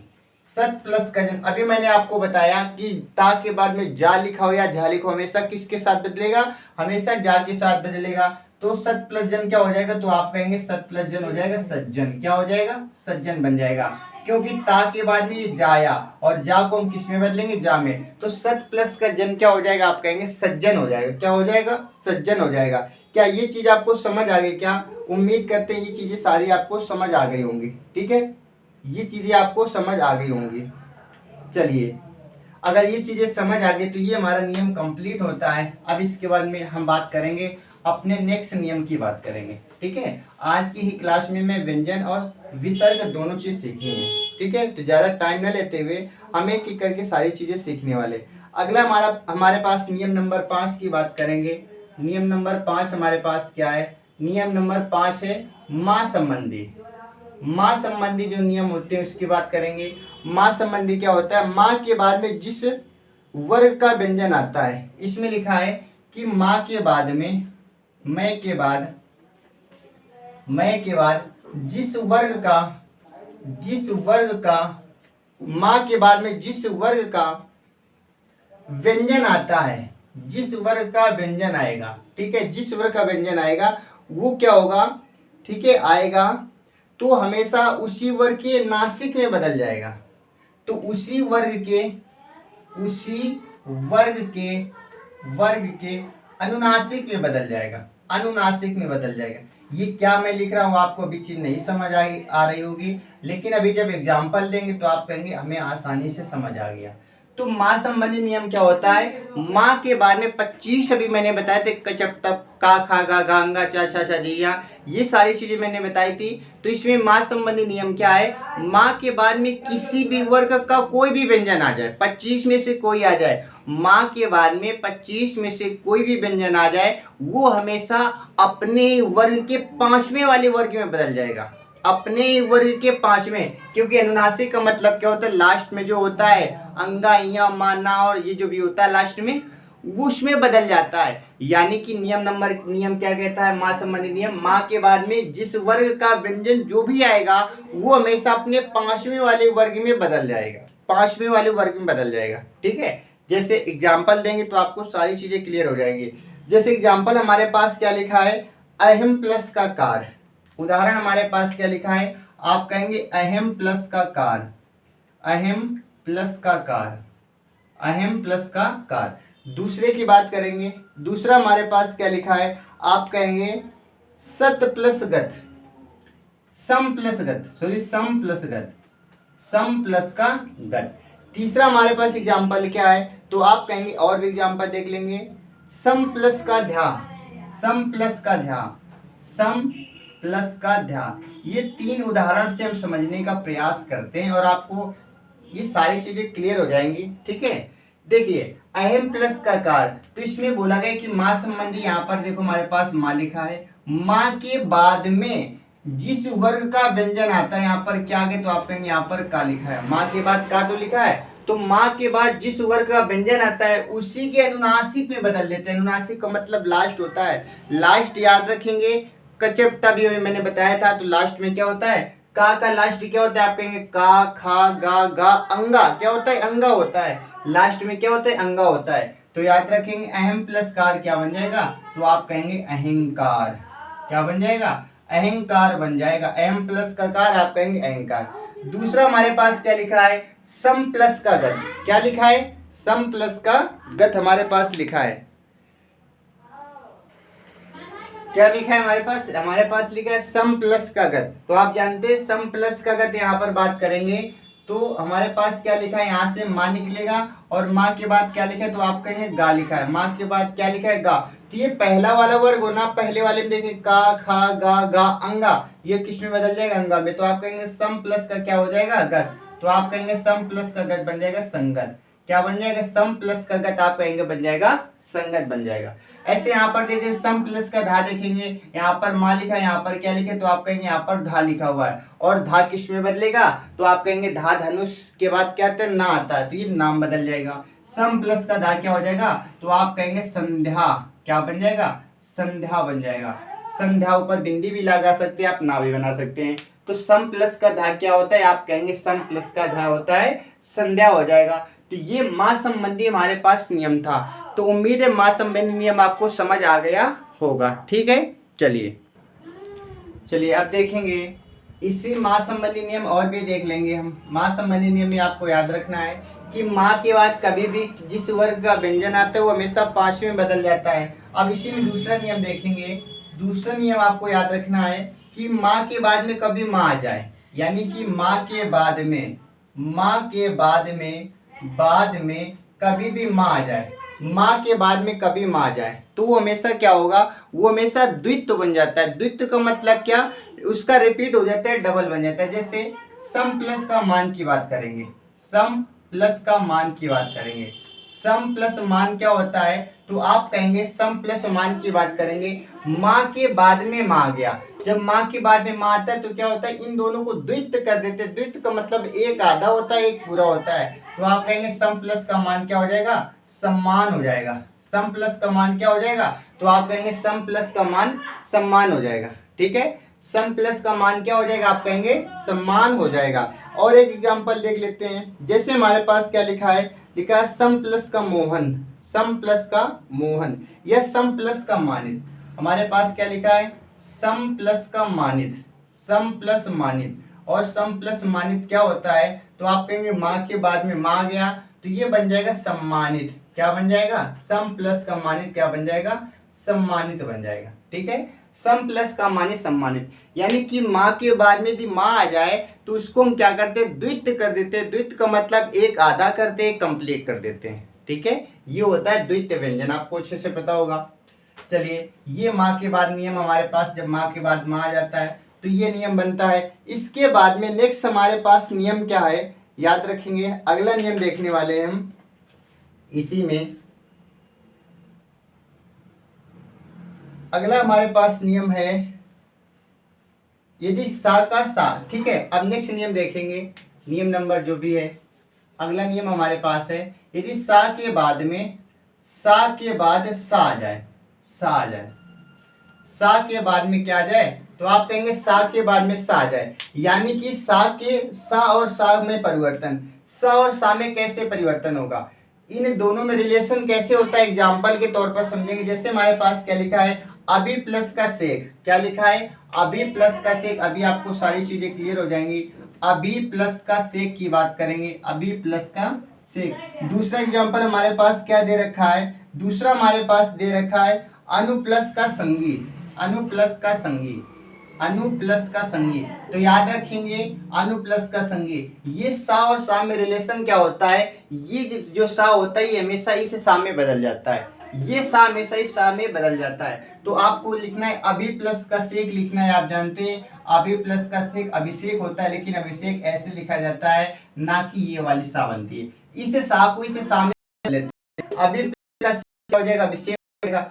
सत प्लस का जन। अभी मैंने आपको बताया कि ता के बाद में जा लिखा हो या झा लिखा हो हमेशा किसके साथ बदलेगा, हमेशा जा के साथ बदलेगा। तो सत प्लस जन क्या हो जाएगा, तो आप कहेंगे सत प्लस जन हो जाएगा सज्जन। क्या हो जाएगा, सज्जन बन जाएगा, क्योंकि ता के बाद में ये जाया और जा को हम किस में बदलेंगे, जा में। तो सत प्लस का जन क्या हो जाएगा, आप कहेंगे सज्जन हो जाएगा। क्या हो जाएगा, सज्जन हो जाएगा। क्या ये चीज आपको समझ आ गई, क्या उम्मीद करते हैं ये चीजें सारी आपको समझ आ गई होंगी। ठीक है, ये चीजें आपको समझ आ गई होंगी। चलिए, अगर ये चीजें समझ आ गई तो ये हमारा नियम कंप्लीट होता है। अब इसके बाद में हम बात करेंगे अपने नेक्स्ट नियम की बात करेंगे। ठीक है, आज की ही क्लास में मैं व्यंजन और विसर्ग दोनों चीज सीखनी है। ठीक है, तो ज्यादा टाइम न लेते हुए हम एक एक करके सारी चीजें सीखने वाले। अगला हमारे पास नियम नंबर 5 की बात करेंगे। नियम नंबर 5 हमारे पास क्या है, नियम नंबर 5 है माँ संबंधी। माँ संबंधी जो नियम होते हैं उसकी बात करेंगे। माँ संबंधी क्या होता है, माँ के बाद में जिस वर्ग का व्यंजन आता है, इसमें लिखा है कि माँ के बाद में मैं के बाद जिस वर्ग का माँ के बाद में जिस वर्ग का व्यंजन आता है, जिस वर्ग का व्यंजन आएगा, ठीक है, जिस वर्ग का व्यंजन आएगा वो क्या होगा, ठीक है, आएगा तो हमेशा उसी वर्ग के नासिक में बदल जाएगा। तो उसी वर्ग के अनुनासिक में बदल जाएगा, अनुनासिक में बदल जाएगा। ये क्या मैं लिख रहा हूँ आपको अभी चीज नहीं समझ आ रही होगी, लेकिन अभी जब एग्जाम्पल देंगे तो आप कहेंगे हमें आसानी से समझ आ गया। तो माँ संबंधी नियम क्या होता है, माँ के बाद में 25 अभी मैंने बताए थे, कचप तप का खा गा गांगा चा छा छा जी, यहाँ ये सारी चीजें मैंने बताई थी। तो इसमें माँ संबंधी नियम क्या है, माँ के बाद में किसी भी वर्ग का कोई भी व्यंजन आ जाए, 25 में से कोई आ जाए, माँ के बाद में 25 में से कोई भी व्यंजन आ जाए, वो हमेशा अपने वर्ग के 5वें वाले वर्ग में बदल जाएगा, अपने वर्ग के 5वें। क्योंकि अनुनासिक का मतलब क्या होता है, लास्ट में जो होता है अंगा या माना और ये जो भी होता है लास्ट में, वो उसमें बदल जाता है। यानी कि नियम क्या कहता है, माँ संबंधी नियम, माँ के बाद में जिस वर्ग का व्यंजन जो भी आएगा वो हमेशा अपने 5वें वाले वर्ग में बदल जाएगा, 5वें वाले वर्ग में बदल जाएगा। ठीक है, जैसे एग्जाम्पल देंगे तो आपको सारी चीजें क्लियर हो जाएंगी। जैसे एग्जाम्पल हमारे पास क्या लिखा है, अहम प्लस का कार। उदाहरण हमारे पास क्या लिखा है, आप कहेंगे अहम प्लस का कार, अहम प्लस का कार, अहम प्लस का कार। दूसरे की बात करेंगे, दूसरा हमारे पास क्या लिखा है, आप कहेंगे सत प्लस गत, सम प्लस गत, सॉरी सम प्लस गत, सम प्लस का गत। तीसरा हमारे पास एग्जाम्पल क्या है, तो आप कहेंगे और भी एग्जाम्पल देख लेंगे, सम प्लस का ध्या, सम प्लस का ध्या, सम प्लस का ध्या। ये 3 उदाहरण से हम समझने का प्रयास करते हैं और आपको ये सारी चीजें क्लियर हो जाएंगी। ठीक है, देखिए अहम प्लस का कार, तो इसमें बोला गया कि माँ संबंधी, यहाँ पर देखो हमारे पास माँ लिखा है, माँ के बाद में जिस वर्ग का व्यंजन आता है, यहाँ पर क्या आगे, तो आप कहेंगे यहाँ पर का लिखा है, माँ के बाद का तो लिखा है, तो माँ के बाद जिस वर्ग का व्यंजन आता है उसी के अनुनासिक में बदल देते हैं। अनुनासिक का मतलब लास्ट होता है, लास्ट याद रखेंगे। कचपटा भी मैंने बताया था, तो लास्ट में क्या होता है, का लास्ट क्या होता है, आप कहेंगे का, खा, गा, अंगा क्या होता है, अंगा होता है। लास्ट में क्या होता है, अंगा होता है। तो याद रखेंगे अहम प्लस कार क्या बन जाएगा, तो आप कहेंगे अहंकार। क्या बन जाएगा, अहंकार बन जाएगा। अहम प्लस का कार आप कहेंगे अहंकार। दूसरा हमारे पास क्या लिखा है, सम प्लस का गत। क्या लिखा है, सम प्लस का गत हमारे पास लिखा है। क्या लिखा है हमारे पास लिखा है सम प्लस का गत। तो आप जानते हैं सम प्लस का गत यहाँ पर बात करेंगे तो हमारे पास क्या लिखा है, यहाँ से माँ निकलेगा और माँ के बाद क्या लिखा है, तो आप कहेंगे गा लिखा है। माँ के बाद क्या लिखा है, गा। तो ये पहला वाला वर्ग होना, पहले वाले में देखें का, खा, गा, अंगा, ये किस में बदल जाएगा, अंगा में। तो आप कहेंगे सम प्लस का क्या हो जाएगा, गत। तो आप कहेंगे सम प्लस का गत बन जाएगा संगत। क्या बन जाएगा, सम प्लस का गत आप कहेंगे बन जाएगा संगत बन जाएगा। ऐसे यहाँ पर देखें सम प्लस का धा देखेंगे, यहाँ पर माँ लिखा है, यहाँ पर क्या लिखे, तो आप कहेंगे यहाँ पर धा लिखा हुआ है। और धा किस में बदलेगा, तो आप कहेंगे धा धनुष के बाद क्या आता है, ना आता है, तो ये नाम बदल जाएगा। सम प्लस का धा क्या हो जाएगा, तो आप कहेंगे संध्या। क्या बन जाएगा, संध्या बन जाएगा। संध्या ऊपर बिंदी भी लगा सकते हैं आप, ना भी बना सकते हैं। तो सम प्लस का धा क्या होता है, आप कहेंगे सम प्लस का धा होता है संध्या हो जाएगा। तो ये माँ संबंधी हमारे पास नियम था। तो उम्मीद है माँ संबंधी नियम आपको समझ आ गया होगा। ठीक है, चलिए अब देखेंगे इसी माँ संबंधी नियम और भी देख लेंगे हम। माँ संबंधी नियम में आपको याद रखना है कि माँ के बाद कभी भी जिस वर्ग का व्यंजन आता है वो हमेशा पांचवें में बदल जाता है। अब इसी में दूसरा नियम देखेंगे। दूसरा नियम आपको याद रखना है कि माँ के बाद में कभी माँ आ जाए, यानी कि माँ के बाद में कभी भी माँ आ जाए, माँ के बाद में कभी माँ आ जाए, तो वो हमेशा क्या होगा, वो हमेशा द्वित्व बन जाता है। द्वित्व का मतलब क्या, उसका रिपीट हो जाता है, डबल बन जाता है। जैसे सम प्लस का मान की बात करेंगे, सम प्लस मान क्या होता है, तो आप कहेंगे सम प्लस मान की बात करेंगे, माँ के बाद में माँ आ गया। जब माँ के बाद में माँ आता है तो क्या होता है, इन दोनों को द्वित्व कर देते हैं। द्वित्व का मतलब एक आधा होता है, एक पूरा होता है। तो आप कहेंगे सम प्लस का मान क्या हो जाएगा, सम्मान हो जाएगा। सम प्लस का मान क्या हो जाएगा, तो आप कहेंगे सम प्लस का मान सम्मान हो जाएगा। ठीक है, सम प्लस का मान क्या हो जाएगा, आप कहेंगे सम्मान हो जाएगा। और एक एग्जांपल देख लेते हैं। जैसे हमारे पास क्या लिखा है सम प्लस का मोहन, सम प्लस का मोहन या सम प्लस का मानित। हमारे पास क्या लिखा है, सम प्लस का मानित, सम प्लस मानित। और सम प्लस मानित क्या होता है, तो आप कहेंगे माँ के बाद में माँ आ गया, तो ये बन जाएगा सम्मानित। क्या बन जाएगा, सम प्लस का मानित क्या बन जाएगा, सम्मानित बन जाएगा। ठीक है, सम प्लस का मानित सम्मानित, यानी कि माँ के बाद में यदि माँ आ जाए तो उसको हम क्या करते हैं, द्वित्व कर देते हैं। द्वित्व का मतलब एक आधा करते हैं, कंप्लीट कर देते हैं। ठीक है, ये होता है द्वित्व व्यंजन, आपको अच्छे से पता होगा। चलिए, ये माँ के बाद नियम हमारे पास, जब माँ के बाद माँ आ जाता है तो ये नियम बनता है। इसके बाद में नेक्स्ट हमारे पास नियम क्या है, याद रखेंगे। अगला नियम देखने वाले हैं हम इसी में। अगला हमारे पास नियम है यदि सा का सा। ठीक है, अब नेक्स्ट नियम देखेंगे, नियम नंबर जो भी है। अगला नियम हमारे पास है यदि सा के बाद सा आ जाए, सा के बाद में क्या आ जाए, तो आप कहेंगे सा के बाद में सा आ जाए, यानी कि सा और सा में परिवर्तन। सा और सा में कैसे परिवर्तन होगा, इन दोनों में रिलेशन कैसे होता है, एग्जाम्पल के तौर पर समझेंगे। जैसे हमारे पास क्या लिखा है, अभी प्लस का सेक। क्या लिखा है, अभी प्लस का सेक। अभी आपको सारी चीजें क्लियर हो जाएंगी। अभी प्लस का सेक की बात करेंगे, अभी प्लस का सेक। दूसरा एग्जाम्पल हमारे पास क्या दे रखा है, दूसरा हमारे पास दे रखा है अनु प्लस का संगी, अनु प्लस का संगी, अनु प्लस का संगी। तो याद रखेंगे अनु प्लस का संगी, ये सा और सा में रिलेशन क्या होता है, ये जो सा होता है ये हमेशा इस सा में बदल जाता है, ये सा हमेशा इस सा में बदल जाता है। तो आपको लिखना है अभी प्लस का सेक लिखना है। आप जानते हैं अभी प्लस का सेक अभिषेक होता है, लेकिन अभिषेक ऐसे लिखा जाता है, ना कि ये वाली सा बनती है। इसे सा को इसे सा में लेते हैं, अभी प्लस का सेक हो जाएगा, अभिषेक हो जाएगा।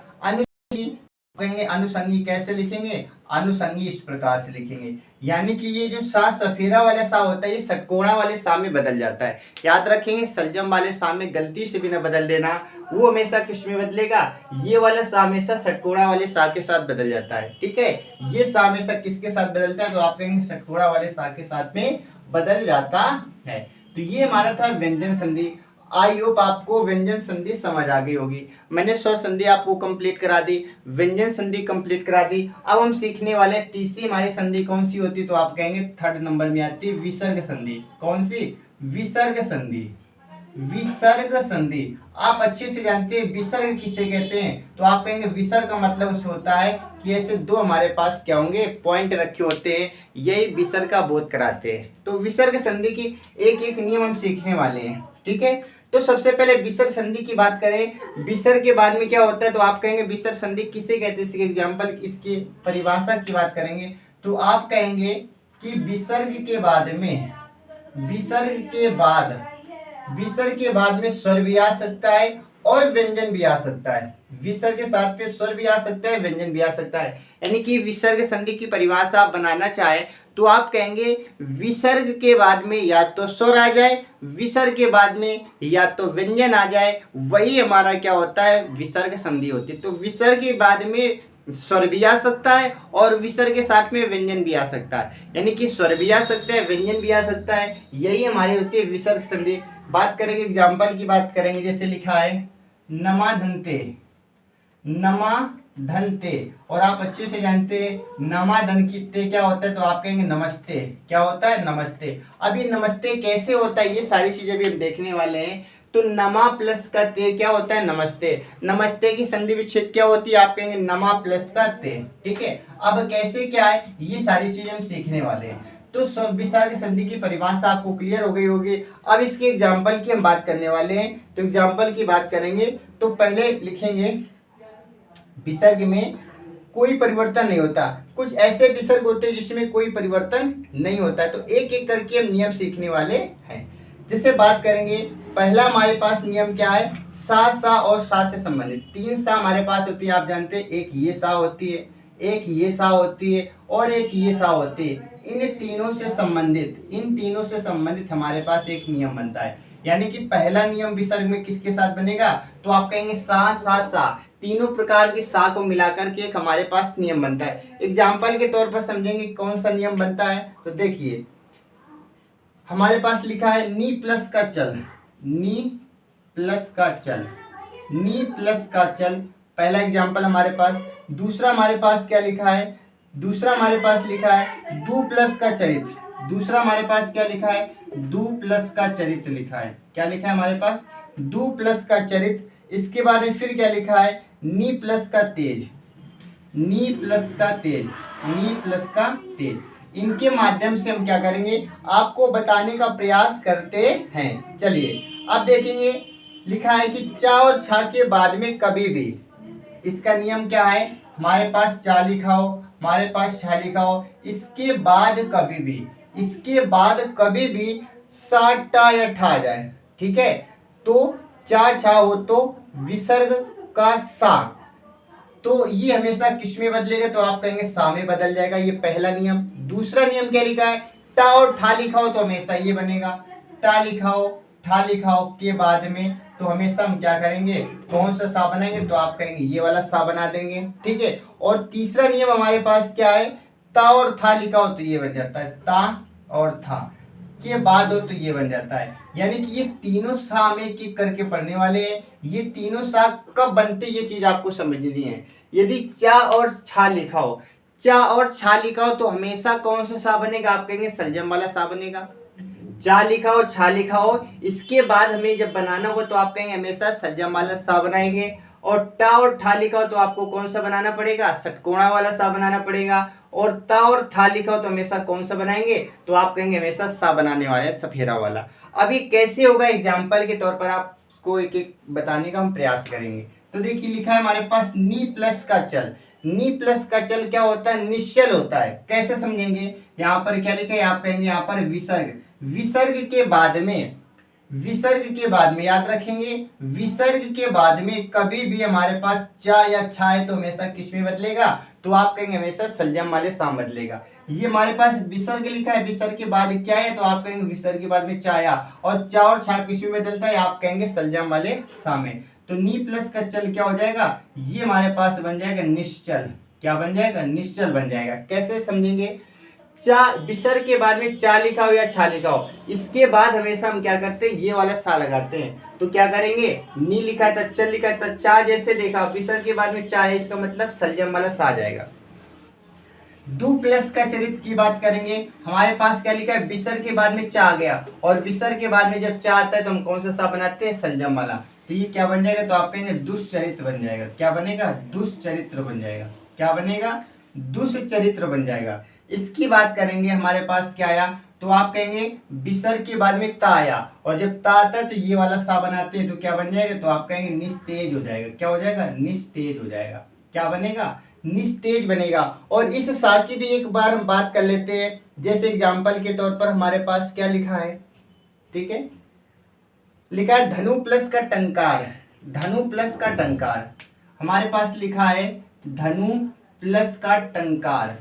कहेंगे अनुषंगी, कैसे लिखेंगे, अनुषंगी इस प्रकार से लिखेंगे। यानी कि ये जो सा सफेरा वाला सा होता है ये षटकोणा वाले सा में बदल जाता है। याद रखेंगे सलजम वाले सा में गलती से भी ना बदल देना, वो हमेशा किस में बदलेगा, ये वाला सा हमेशा षटकोणा वाले सा के साथ बदल जाता है। ठीक है, ये सा हमेशा किसके साथ बदलता है, तो आप कहेंगे षटकोणा वाले सा के साथ में बदल जाता है। तो ये हमारा था व्यंजन संधि। आई होप आपको व्यंजन संधि समझ आ गई होगी। मैंने स्वर संधि आपको कंप्लीट करा दी, व्यंजन संधि कंप्लीट करा दी। अब हम सीखने वाले तीसरी हमारी संधि कौन सी होती है, तो आप कहेंगे थर्ड नंबर में आती है विसर्ग संधि। कौन सी, विसर्ग संधि। विसर्ग संधि आप अच्छे से जानते हैं विसर्ग किसे कहते हैं, तो आप कहेंगे विसर्ग का मतलब उसे होता है कि ऐसे दो हमारे पास क्या होंगे, पॉइंट रखे होते हैं, यही विसर्ग का बोध कराते हैं। तो विसर्ग संधि की एक एक नियम हम सीखने वाले हैं। ठीक है, तो सबसे पहले विसर्ग संधि की बात करें। विसर्ग के बाद में क्या होता है, तो आप कहेंगे विसर्ग संधि किसे कहते हैं, इसके एग्जाम्पल, इसकी परिभाषा की बात करेंगे तो आप कहेंगे कि विसर्ग के बाद में, विसर्ग के बाद में स्वर भी आ सकता है और व्यंजन भी आ सकता है। विसर्ग के साथ में स्वर भी आ सकता है, व्यंजन भी आ सकता है। यानी कि विसर्ग संधि की परिभाषा आप बनाना चाहे तो आप कहेंगे विसर्ग के बाद में या तो स्वर आ जाए, विसर्ग के बाद में या तो व्यंजन आ जाए, वही हमारा क्या होता है, विसर्ग संधि होती है। तो विसर्ग के बाद में स्वर भी आ सकता है और विसर्ग के साथ में व्यंजन भी आ सकता है। यानी कि स्वर भी आ सकता है, व्यंजन भी आ सकता है, यही हमारी होती है विसर्ग संधि। बात करेंगे एग्जाम्पल की बात करेंगे, जैसे लिखा है नमाधनते, नमाधनते, और आप अच्छे से जानते हैं नमाधन की ते क्या होता है, तो आप कहेंगे नमस्ते। क्या होता है, नमस्ते। अब ये नमस्ते कैसे होता है, ये सारी चीजें भी हम देखने वाले हैं। तो नमा प्लस का ते क्या होता है, नमस्ते। नमस्ते की संधि विच्छेद क्या होती है, आप कहेंगे नमा प्लस का ते। ठीक है, अब कैसे क्या है, ये सारी चीजें हम सीखने वाले हैं। तो विसर्ग संधि की परिभाषा आपको क्लियर हो गई होगी। अब इसके एग्जाम्पल की हम बात करने वाले हैं। तो एग्जाम्पल की बात करेंगे तो पहले लिखेंगे विसर्ग में कोई परिवर्तन नहीं होता। कुछ ऐसे विसर्ग होते हैं जिसमें कोई परिवर्तन नहीं होता है। तो एक एक करके हम नियम सीखने वाले हैं। जैसे बात करेंगे, पहला हमारे पास नियम क्या है, सा और सा से संबंधित तीन सा हमारे पास होती है। आप जानते हैं एक ये सा होती है, एक ये सा होती है और एक ये सा होती है। इन तीनों से संबंधित हमारे पास एक नियम बनता है। यानी कि पहला नियम विसर्ग में किसके साथ बनेगा, तो आप कहेंगे सा, तीनों प्रकार के सा को मिलाकर के एक हमारे पास नियम बनता है। एग्जाम्पल के तौर पर समझेंगे कौन सा नियम बनता है, तो देखिए हमारे पास लिखा है नी प्लस का चल, नी प्लस का चल, नी प्लस का चल, पहला एग्जाम्पल हमारे पास। दूसरा हमारे पास क्या लिखा है, दूसरा हमारे पास लिखा है दू प्लस का चरित्र। दूसरा हमारे पास क्या लिखा है, दू प्लस का चरित्र लिखा है। क्या लिखा है हमारे पास, दू प्लस का चरित्र। इसके बाद में फिर क्या लिखा है, नी प्लस का तेज, नी प्लस का तेज, नी प्लस का तेज। इनके माध्यम से हम क्या करेंगे, आपको बताने का प्रयास करते हैं। चलिए अब देखेंगे, लिखा है कि चा और छा के बाद में कभी भी, इसका नियम क्या है, हमारे पास चा लिखा हो, हमारे पास छा लिखा हो, इसके बाद कभी भी सा टा या ठा आ जाए। ठीक है, तो चा छा हो तो विसर्ग का सा, तो ये हमेशा किस में बदलेगा, तो आप कहेंगे सा में बदल जाएगा। ये पहला नियम। दूसरा नियम क्या लिखा है, टा और ठा लिखा हो तो हमेशा ये बनेगा, टा लिखा हो ठा लिखा हो के बाद में, तो हमेशा हम क्या करेंगे, कौन सा सा बनाएंगे, तो आप कहेंगे ये वाला सा बना देंगे। ठीक है, और तीसरा नियम हमारे पास क्या है, ता और था लिखा हो तो ये बन जाता है, ता और था के बाद हो तो ये बन जाता है। यानी कि ये तीनों सा हम एक एक करके पढ़ने वाले हैं। ये तीनों सा कब बनते, ये चीज आपको समझनी है। यदि चा और छा लिखा हो, चा और छा लिखा हो तो हमेशा कौन सा सा बनेगा, आप कहेंगे सलजम वाला सा बनेगा। चा लिखा हो छा लिखा हो, इसके बाद हमें जब बनाना हो तो आप कहेंगे हमेशा सलजम वाला सा बनाएंगे। और टा और ठा लिखा हो तो आपको कौन सा बनाना पड़ेगा, षटकोणा वाला सा बनाना पड़ेगा। और ता और था लिखा हो तो हमेशा कौन सा बनाएंगे, तो आप कहेंगे हमेशा सा बनाने वाला है, सफेरा वाला। अब ये कैसे होगा, एग्जाम्पल के तौर पर आपको एक एक बताने का हम प्रयास करेंगे। तो देखिए लिखा है हमारे पास नी प्लस का चल। नी प्लस का चल क्या होता है, निश्चल होता है। कैसे समझेंगे, यहाँ पर क्या लिखा है, आप कहेंगे यहाँ पर विसर्ग, विसर्ग के बाद में, विसर्ग के बाद में याद रखेंगे, विसर्ग के बाद में कभी भी हमारे पास चा या छा है तो हमेशा किस में बदलेगा, तो आप कहेंगे हमेशा सलजम वाले सा बदलेगा। ये हमारे पास विसर्ग लिखा है, विसर्ग के बाद क्या है तो आप कहेंगे विसर्ग के बाद में चाया, और चा और छा किस में बदलता है, आप कहेंगे सलजम वाले सा में। तो नी प्लस का चल क्या हो जाएगा, ये हमारे पास बन जाएगा निश्चल। क्या बन जाएगा, निश्चल बन जाएगा। कैसे समझेंगे, चा विसर्ग के बाद में चा लिखा हो या छा लिखा हो, इसके बाद हमेशा हम क्या करते हैं, ये वाला सा लगाते हैं। तो क्या करेंगे, नी लिखा है तो चल लिखा है तो चा जैसे देखा, विसर्ग के बाद में चा है, इसका मतलब सलजम वाला सा आ जाएगा। दू प्लस का चरित्र की बात करेंगे, हमारे पास क्या लिखा है, विसर्ग के बाद में चा आ गया, और विसर्ग के बाद में जब चा आता है तो हम कौन सा सा बनाते हैं, सलजम वाला। तो ये क्या बन जाएगा, तो आप कहेंगे दुष्चरित्र बन जाएगा। क्या बनेगा, दुष्चरित्र बन जाएगा। क्या बनेगा, दुष्चरित्र बन जाएगा। इसकी बात करेंगे, हमारे पास क्या आया, तो आप कहेंगे विसर्ग के बाद में ता आया, और जब ता आता है तो ये वाला सा बनाते हैं, तो क्या बन जाएगा, तो आप कहेंगे निस्तेज हो जाएगा। क्या हो जाएगा, निस्तेज हो जाएगा। क्या बनेगा, निस्तेज बनेगा। और इस सा की भी एक बार हम बात कर लेते हैं, जैसे एग्जाम्पल के तौर पर हमारे पास क्या लिखा है, ठीक है, लिखा है धनु प्लस का टंकार। धनु प्लस का टंकार हमारे पास लिखा है, धनु प्लस का टंकार।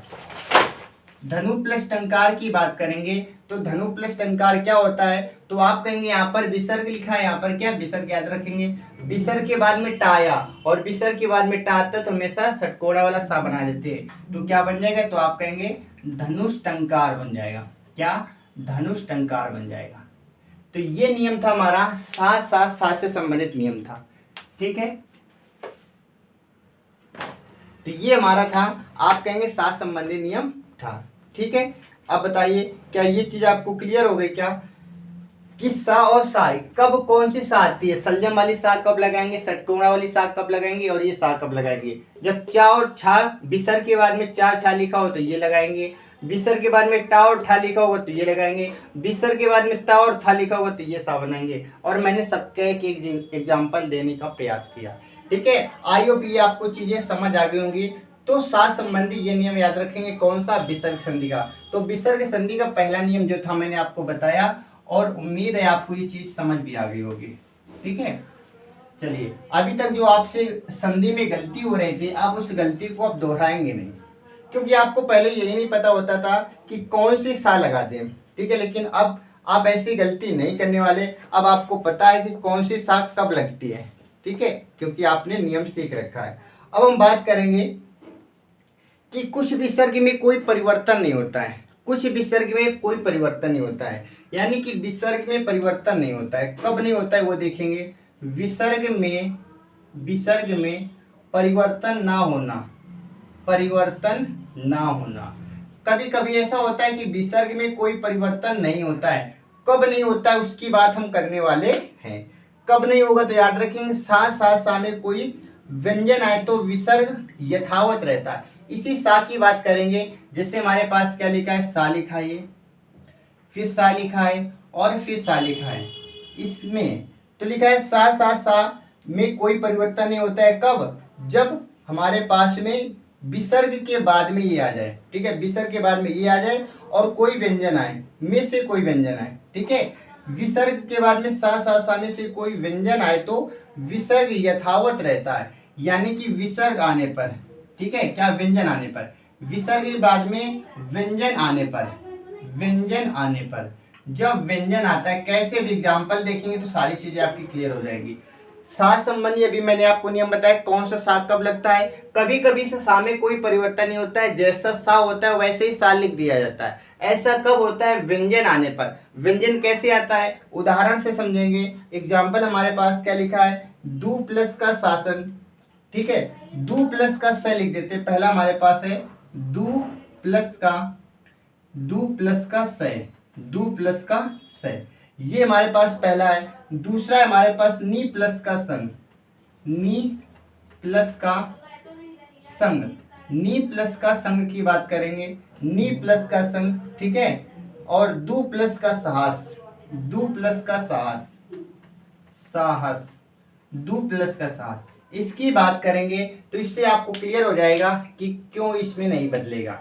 धनु प्लस टंकार की बात करेंगे, तो धनु प्लस टंकार क्या होता है, तो आप कहेंगे यहाँ पर विसर्ग लिखा है, यहाँ पर क्या विसर्ग याद रखेंगे, विसर्ग के बाद में टाया, और विसर्ग के बाद में टा आता है तो हमेशा षटकोणा वाला सा बना देते हैं। तो क्या बन जाएगा, तो आप कहेंगे धनुष टंकार बन जाएगा। क्या, धनुष टंकार बन जाएगा। तो ये नियम था हमारा, सा सा सा से संबंधित नियम था। ठीक है, तो ये हमारा था, आप कहेंगे सा संबंधी नियम था। ठीक है, अब बताइए क्या ये चीज आपको क्लियर हो गई क्या, कि सा और सा कब कौन सी सा आती है, सलजम वाली सा कब लगाएंगे, षटकोणा वाली सा कब लगाएंगे, और ये सा कब लगाएंगे, जब चा और छा विसर्ग के बाद में चा छा लिखा हो तो ये लगाएंगे, विसर्ग के बाद में टा और ठा लिखा होगा तो ये लगाएंगे, विसर्ग के बाद में ता और था लिखा होगा तो ये सा बनाएंगे। और मैंने सबके एक एग्जाम्पल देने का प्रयास किया। ठीक है, आई होप ये आपको चीजें समझ आ गई होंगी। तो सा संबंधी ये नियम याद रखेंगे, कौन सा, विसर्ग संधि का। तो विसर्ग संधि का पहला नियम जो था मैंने आपको बताया, और उम्मीद है आपको ये चीज समझ भी आ गई होगी। ठीक है, चलिए अभी तक जो आपसे संधि में गलती हो रही थी, आप उस गलती को आप दोहराएंगे नहीं, क्योंकि आपको पहले यही नहीं पता होता था कि कौन सी सा लगा दें। ठीक है, लेकिन अब आप ऐसी गलती नहीं करने वाले, अब आपको पता है कि कौन सी सा कब लगती है। ठीक है, क्योंकि आपने नियम सीख रखा है। अब हम बात करेंगे कि कुछ विसर्ग में कोई परिवर्तन नहीं होता है, कुछ विसर्ग में कोई परिवर्तन नहीं होता है, यानी कि विसर्ग में परिवर्तन नहीं होता है। कब नहीं होता है वो देखेंगे, विसर्ग में परिवर्तन ना होना, परिवर्तन ना होना। कभी कभी ऐसा होता है कि विसर्ग में कोई परिवर्तन नहीं होता है, कब नहीं होता है उसकी बात हम करने वाले हैं। कब नहीं होगा तो याद रखेंगे, सा में कोई व्यंजन आए तो विसर्ग यथावत रहता है। इसी सा की बात करेंगे, जैसे हमारे पास क्या लिखा है, सा लिखा है, फिर सा लिखा है, और फिर सा लिखा है। इसमें तो लिखा है सा में कोई परिवर्तन नहीं होता है। कब, जब हमारे पास में विसर्ग के बाद में ये आ जाए। ठीक है, विसर्ग के बाद में ये आ जाए और कोई व्यंजन आए, में से कोई व्यंजन आए। ठीक है, विसर्ग के बाद में सा में से कोई व्यंजन आए तो विसर्ग यथावत रहता है, यानी कि विसर्ग आने पर, ठीक है, क्या, व्यंजन आने पर, विसर्ग के बाद में व्यंजन आने पर, व्यंजन आने पर, जब व्यंजन आता है, कैसे भी एग्जाम्पल देखेंगे तो सारी चीजें आपकी क्लियर हो जाएंगी। सा संबंधी अभी मैंने आपको नियम बताया, कौन सा सा कब लगता है। कभी कभी से सा में कोई परिवर्तन नहीं होता है, जैसा सा होता है वैसे ही सा लिख दिया जाता है। ऐसा कब होता है, व्यंजन आने पर। व्यंजन कैसे आता है, उदाहरण से समझेंगे। एग्जाम्पल हमारे पास क्या लिखा है, दू प्लस का शासन। ठीक है, दू प्लस का स लिख देते, पहला हमारे पास है दू प्लस का स, दू प्लस का स, ये हमारे पास पहला है। दूसरा है हमारे पास नी प्लस का संग, नी प्लस का संग, नी प्लस का संग की बात करेंगे, नी प्लस का संग। ठीक है, और दू प्लस का साहस, दू प्लस का साहस, साहस, दू प्लस का साहस। इसकी बात करेंगे तो इससे आपको क्लियर हो जाएगा कि क्यों इसमें नहीं बदलेगा।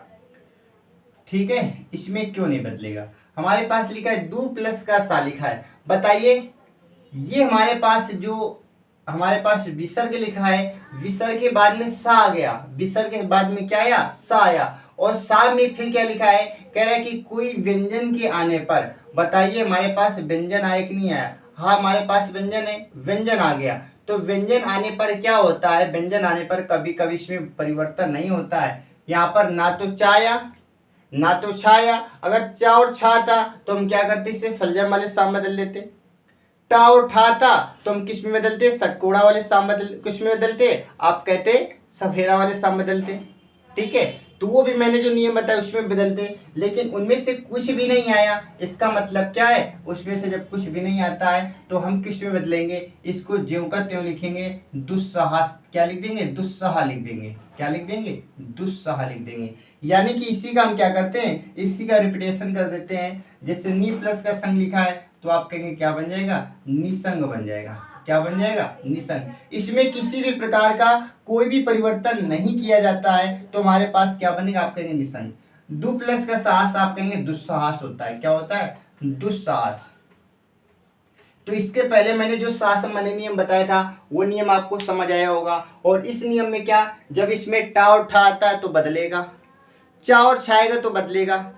ठीक है, इसमें क्यों नहीं बदलेगा। हमारे पास लिखा है दू प्लस का सा लिखा है, बताइए ये हमारे पास विसर्ग लिखा है, विसर्ग के बाद में सा आ गया, विसर्ग के बाद में क्या आया, सा आया, और सा में फिर क्या लिखा है, कह रहा है कि कोई व्यंजन के आने पर, बताइए हमारे पास व्यंजन आया कि नहीं आया, हाँ हमारे पास व्यंजन है, व्यंजन आ गया। तो व्यंजन आने पर क्या होता है, व्यंजन आने पर कभी कभी इसमें परिवर्तन नहीं होता है। यहाँ पर ना तो चाया ना तो छाया, अगर चा और छा था तो हम क्या करते, इसे सलजम वाले साम बदल देते, टा और ठा था तो हम किस में बदलते, षटकोणा वाले साम बदल, किस में बदलते, आप कहते सफेरा वाले साम बदलते। ठीक है, तो वो भी मैंने जो नियम बताया उसमें बदलते, लेकिन उनमें से कुछ भी नहीं आया, इसका मतलब क्या है, उसमें से जब कुछ भी नहीं आता है तो हम किस में बदलेंगे, इसको ज्यों का त्यों लिखेंगे, दुस्साहस क्या लिख देंगे, दुस्साह लिख देंगे, क्या लिख देंगे, दुस्साह लिख देंगे। यानी कि इसी का हम क्या करते हैं, इसी का रिपीटेशन कर देते हैं। जैसे नी प्लस का संग लिखा है तो आप कहेंगे क्या बन जाएगा, निसंग बन जाएगा, क्या बन जाएगा, निसंग। इसमें किसी भी प्रकार का कोई भी परिवर्तन नहीं किया जाता है तो हमारे पास क्या बनेगा, आप कहेंगे निसंग। दु प्लस का साहस आप कहेंगे दुस्साहस होता है, क्या होता है, दुस्साहस। तो इसके पहले मैंने जो साह संबंधी नियम बताया था वो नियम आपको समझ आया होगा। और इस नियम में क्या, जब इसमें टा और ठा आता है तो बदलेगा, चा और छाएगा तो बदलेगा,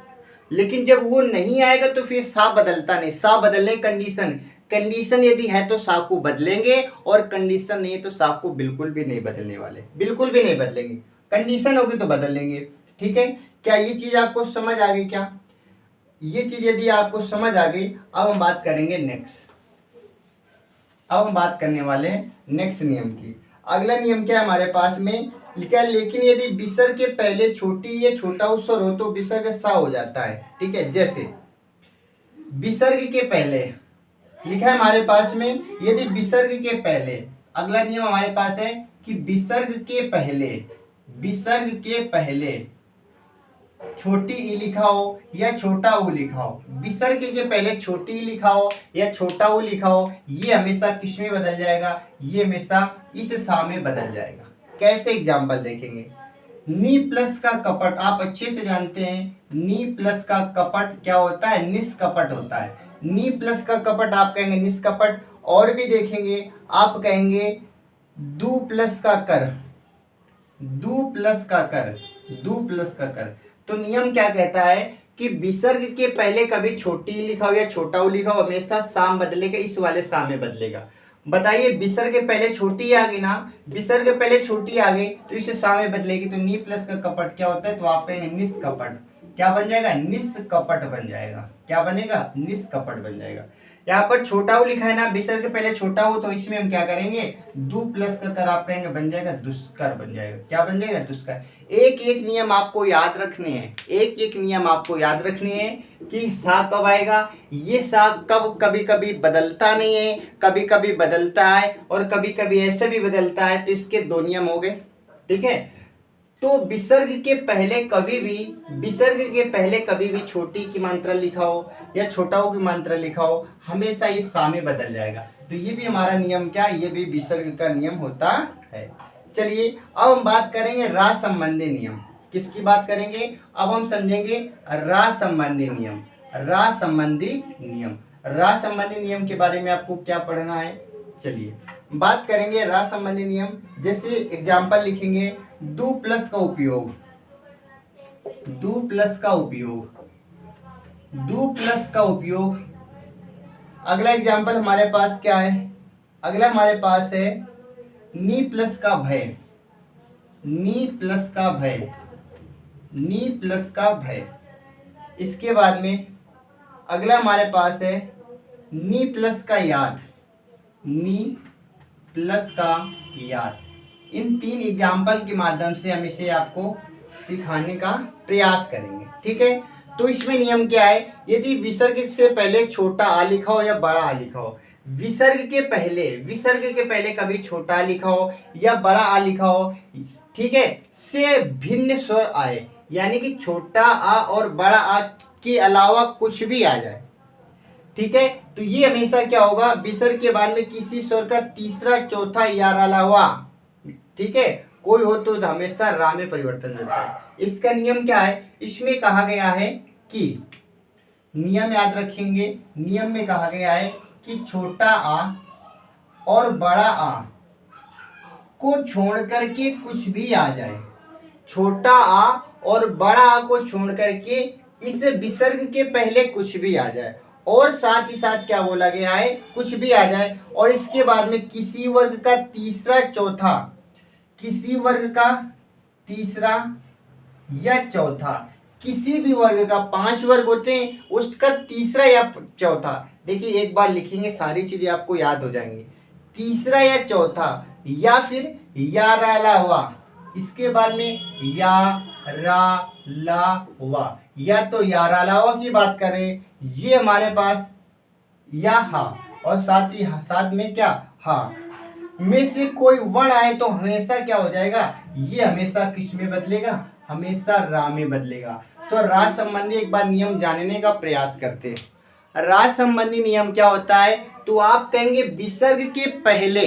लेकिन जब वो नहीं आएगा तो फिर सा बदलता नहीं। सा बदलने कंडीशन, कंडीशन यदि है तो सा को बदलेंगे, और कंडीशन नहीं है तो सा को बिल्कुल भी नहीं बदलने वाले, बिल्कुल भी नहीं बदलेंगे। कंडीशन होगी तो बदल लेंगे। ठीक है, क्या ये चीज आपको समझ आ गई, क्या ये चीज यदि आपको समझ आ गई, अब हम बात करेंगे नेक्स्ट, अब हम बात करने वाले हैं नेक्स्ट नियम की। अगला नियम क्या है हमारे पास में लिखा है, लेकिन यदि विसर्ग के पहले छोटी या छोटा स्वर हो तो विसर्ग सा हो जाता है। ठीक है, जैसे विसर्ग के पहले लिखा है हमारे पास में, यदि विसर्ग के पहले, अगला नियम हमारे पास है कि विसर्ग के पहले, विसर्ग के पहले छोटी ई लिखा हो या छोटा ऊ लिखा हो, विसर्ग के पहले छोटी ई लिखा हो या छोटा ऊ लिखा हो, ये हमेशा किस में बदल जाएगा, ये हमेशा इस सा में बदल जाएगा। कैसे, एग्जाम्पल देखेंगे। नी प्लस का कपट आप अच्छे से जानते हैं, नी प्लस का कपट क्या होता है, निष्कपट होता है। नी प्लस का कपट आप कहेंगे निष्कपट। और भी देखेंगे, आप कहेंगे दू प्लस का कर, दू प्लस का कर, दू प्लस का कर। तो नियम क्या कहता है कि विसर्ग के पहले कभी छोटी लिखा हो या छोटा ऊ लिखा हो, हमेशा साम बदलेगा, इस वाले साम में बदलेगा। बताइए, विसर्ग के पहले छोटी आ गई ना, विसर्ग के पहले छोटी आ गई तो इसे सा में बदलेगी, तो नी प्लस का कपट क्या होता है, तो आप कहेंगे निष्कपट। क्या बन जाएगा, निष्कपट बन जाएगा। क्या बनेगा, निष्कपट बन जाएगा। यहाँ पर छोटा ऊ लिखा है ना, विसर्ग के पहले छोटा हो, तो इसमें हम क्या करेंगे, दू प्लस का कर आप कहेंगे बन जाएगा दुष्कर बन जाएगा। क्या बन जाएगा, दुष्कर। एक एक नियम आपको याद रखने हैं, एक एक नियम आपको याद रखने हैं कि सा कब आएगा, ये सा कब कभी कभी बदलता नहीं है, कभी कभी बदलता है, और कभी कभी ऐसे भी बदलता है। तो इसके दो नियम हो गए। ठीक है, तो विसर्ग के पहले कभी भी, विसर्ग के पहले कभी भी छोटी की मात्रा लिखा हो या छोटा की मात्रा लिखा हो, हमेशा ये सा में बदल जाएगा। तो ये भी हमारा नियम क्या, ये भी विसर्ग का नियम होता है। चलिए अब हम बात करेंगे रा संबंधी नियम। किसकी बात करेंगे, अब हम समझेंगे रा संबंधी नियम। रा संबंधी नियम, रा संबंधी नियम के बारे में आपको क्या पढ़ना है, चलिए बात करेंगे रा संबंधी नियम। जैसे एग्जाम्पल लिखेंगे, दू प्लस का उपयोग, दू प्लस का उपयोग, दू प्लस का उपयोग। अगला एग्जाम्पल हमारे पास क्या है, अगला हमारे पास है नी प्लस का भय, नी प्लस का भय, नी प्लस का भय। इसके बाद में अगला हमारे पास है नी प्लस का याद, नी प्लस का याद। इन तीन एग्जाम्पल के माध्यम से हम इसे आपको सिखाने का प्रयास करेंगे। ठीक है, तो इसमें नियम क्या है, यदि विसर्ग से पहले छोटा आ लिखा हो या बड़ा आ लिखा हो, विसर्ग के पहले, विसर्ग के पहले कभी छोटा आ लिखा हो या बड़ा आ लिखा हो, ठीक है, से भिन्न स्वर आए, यानी कि छोटा आ और बड़ा आ के अलावा कुछ भी आ जाए। ठीक है, तो ये हमेशा क्या होगा, विसर्ग के बाद में किसी स्वर का तीसरा चौथा या अलावा, ठीक है, कोई हो तो हमेशा रा में परिवर्तन होता है। इसका नियम क्या है, इसमें कहा गया है कि, नियम याद रखेंगे, नियम में कहा गया है कि छोटा आ और बड़ा आ को छोड़ करके कुछ भी आ जाए, छोटा आ और बड़ा आ को छोड़ करके इस विसर्ग के पहले कुछ भी आ जाए, और साथ ही साथ क्या बोला गया है, कुछ भी आ जाए, और इसके बाद में किसी वर्ग का तीसरा चौथा, किसी वर्ग का तीसरा या चौथा, किसी भी वर्ग का 5 वर्ग होते हैं उसका तीसरा या चौथा, देखिए एक बार लिखेंगे सारी चीजें आपको याद हो जाएंगी, तीसरा या चौथा, या फिर या रा ला वा, इसके बाद में या रा ला वा, या तो या रा ला वा की बात करें, ये हमारे पास या हा, और साथ में क्या हा में से कोई वर्ण आए तो हमेशा क्या हो जाएगा, ये हमेशा किस में बदलेगा, हमेशा रा में बदलेगा। तो रा संबंधी एक बार नियम जानने का प्रयास करते हैं। रा संबंधी नियम क्या होता है, तो आप कहेंगे विसर्ग के पहले,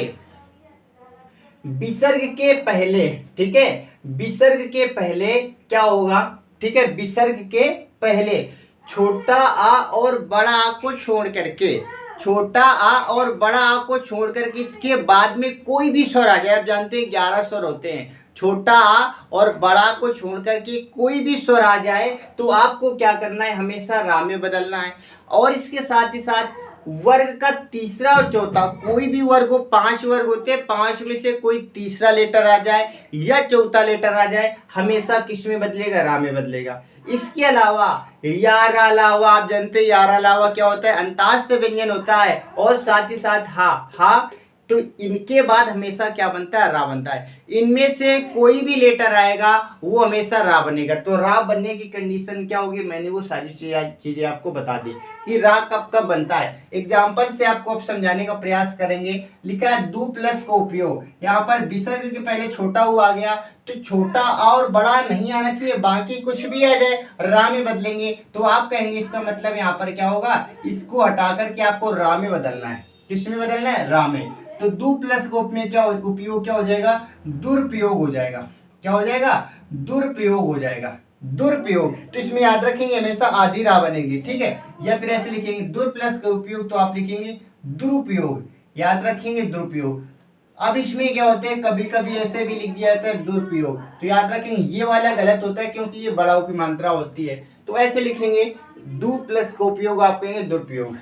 विसर्ग के पहले, ठीक है, विसर्ग के पहले क्या होगा, ठीक है, विसर्ग के पहले छोटा आ और बड़ा आ को छोड़ करके, छोटा आ और बड़ा आ को छोड़ करके इसके बाद में कोई भी स्वर आ जाए, आप जानते हैं 11 स्वर होते हैं, छोटा आ और बड़ा को छोड़ करके कोई भी स्वर आ जाए तो आपको क्या करना है, हमेशा रा में बदलना है। और इसके साथ ही साथ वर्ग का तीसरा और चौथा, कोई भी वर्ग हो, 5 वर्ग होते हैं, 5 में से कोई तीसरा लेटर आ जाए या चौथा लेटर आ जाए, हमेशा किस में बदलेगा, रा में बदलेगा। इसके अलावा यारा लावा, आप जानते हैं यारा लावा क्या होता है, अंतास्त व्यंजन होता है, और साथ ही साथ हा, तो इनके बाद हमेशा क्या बनता है, रा बनता है। इनमें से कोई भी लेटर आएगा वो हमेशा रा बनेगा। तो रा बनने की कंडीशन क्या होगी, मैंने वो सारी चीजें आपको बता दी कि रा कब कब बनता है। एग्जाम्पल से आपको अब समझाने का प्रयास करेंगे। लिखा है दू प्लस का उपयोग, यहाँ पर विसर्ग के पहले छोटा ऊ आ गया, तो छोटा आ और बड़ा नहीं आना चाहिए, बाकी कुछ भी आ जाए रा में बदलेंगे। तो आप कहेंगे इसका मतलब यहाँ पर क्या होगा, इसको हटा करके आपको रा में बदलना है। किस में बदलना है, रा में। तो दू प्लस का उपयोग क्या हो जाएगा, दुरुपयोग हो जाएगा। क्या हो जाएगा, दुरुपयोग हो जाएगा, दुरुपयोग। तो इसमें याद रखेंगे हमेशा आधी रा बनेगी, ठीक है, या फिर ऐसे लिखेंगे दुर प्लस का उपयोग, तो आप लिखेंगे दुरुपयोग, याद रखेंगे दुरुपयोग। अब इसमें क्या होते हैं, कभी कभी ऐसे भी लिख दिया जाता है दुरुपयोग, तो याद रखेंगे ये वाला गलत होता है क्योंकि ये बड़ा की मात्रा होती है, तो ऐसे लिखेंगे दू प्लस का उपयोग आप कहेंगे दुरुपयोग।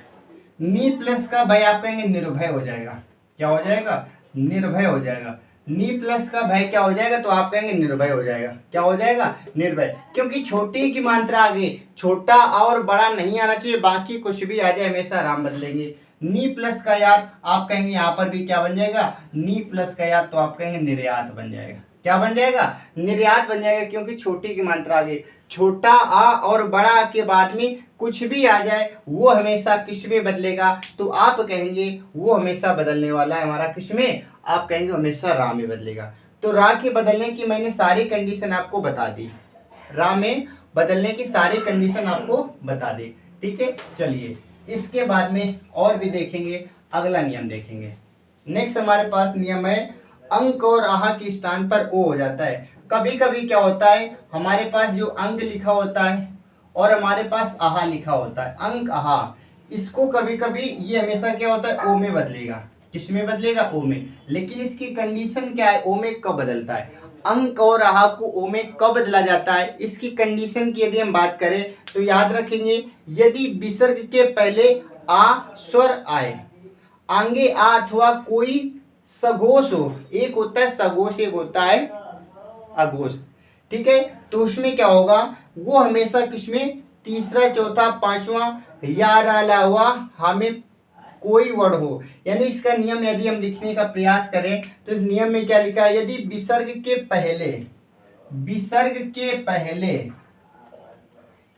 नी प्लस का भय आप कहेंगे निर्भय हो जाएगा। क्या हो जाएगा, निर्भय हो जाएगा। नी प्लस का भय क्या हो जाएगा, तो आप कहेंगे निर्भय हो जाएगा। क्या हो जाएगा, निर्भय, क्योंकि छोटी की मात्रा आ गई, छोटा और बड़ा नहीं आना चाहिए, बाकी कुछ भी आ जाए हमेशा राम बदलेंगे। नी प्लस का याद आप कहेंगे यहाँ पर भी क्या बन जाएगा, नी प्लस का याद, तो आप कहेंगे निर्यात बन जाएगा। क्या बन जाएगा, निर्यात बन जाएगा, क्योंकि छोटी की मात्रा आ गई। छोटा आ और बड़ा आ के बाद में कुछ भी आ जाए वो हमेशा किस में बदलेगा, तो आप कहेंगे वो हमेशा बदलने वाला है हमारा किस में, आप कहेंगे हमेशा रा में बदलेगा। तो रा के बदलने की मैंने सारी कंडीशन आपको बता दी, रा में बदलने की सारी कंडीशन आपको बता दी, ठीक है। चलिए इसके बाद में और भी देखेंगे, अगला नियम देखेंगे। नेक्स्ट हमारे पास नियम है अंक और आहा के स्थान पर ओ हो जाता है। कभी कभी क्या होता है, हमारे पास जो अंक लिखा होता है और हमारे पास आहा लिखा होता है, अंक आहा, इसको कभी कभी ये हमेशा क्या होता है, ओ में बदलेगा। किस में बदलेगा, ओ में। लेकिन इसकी कंडीशन क्या है, ओ में कब बदलता है, अंक और आहा को ओ में कब बदला जाता है, इसकी कंडीशन की यदि हम बात करें तो याद रखेंगे, यदि विसर्ग के पहले आ स्वर आए, आगे आ अथवा कोई सघोष हो, एक होता है सघोष, एक होता है अघोष, ठीक है। तो उसमें क्या होगा, वो हमेशा किसमें, तीसरा चौथा पांचवा या रा ला हुआ हमें कोई वर्ड हो। यानी इसका नियम यदि हम लिखने का प्रयास करें तो इस नियम में क्या लिखा है, यदि विसर्ग के पहले, विसर्ग के पहले,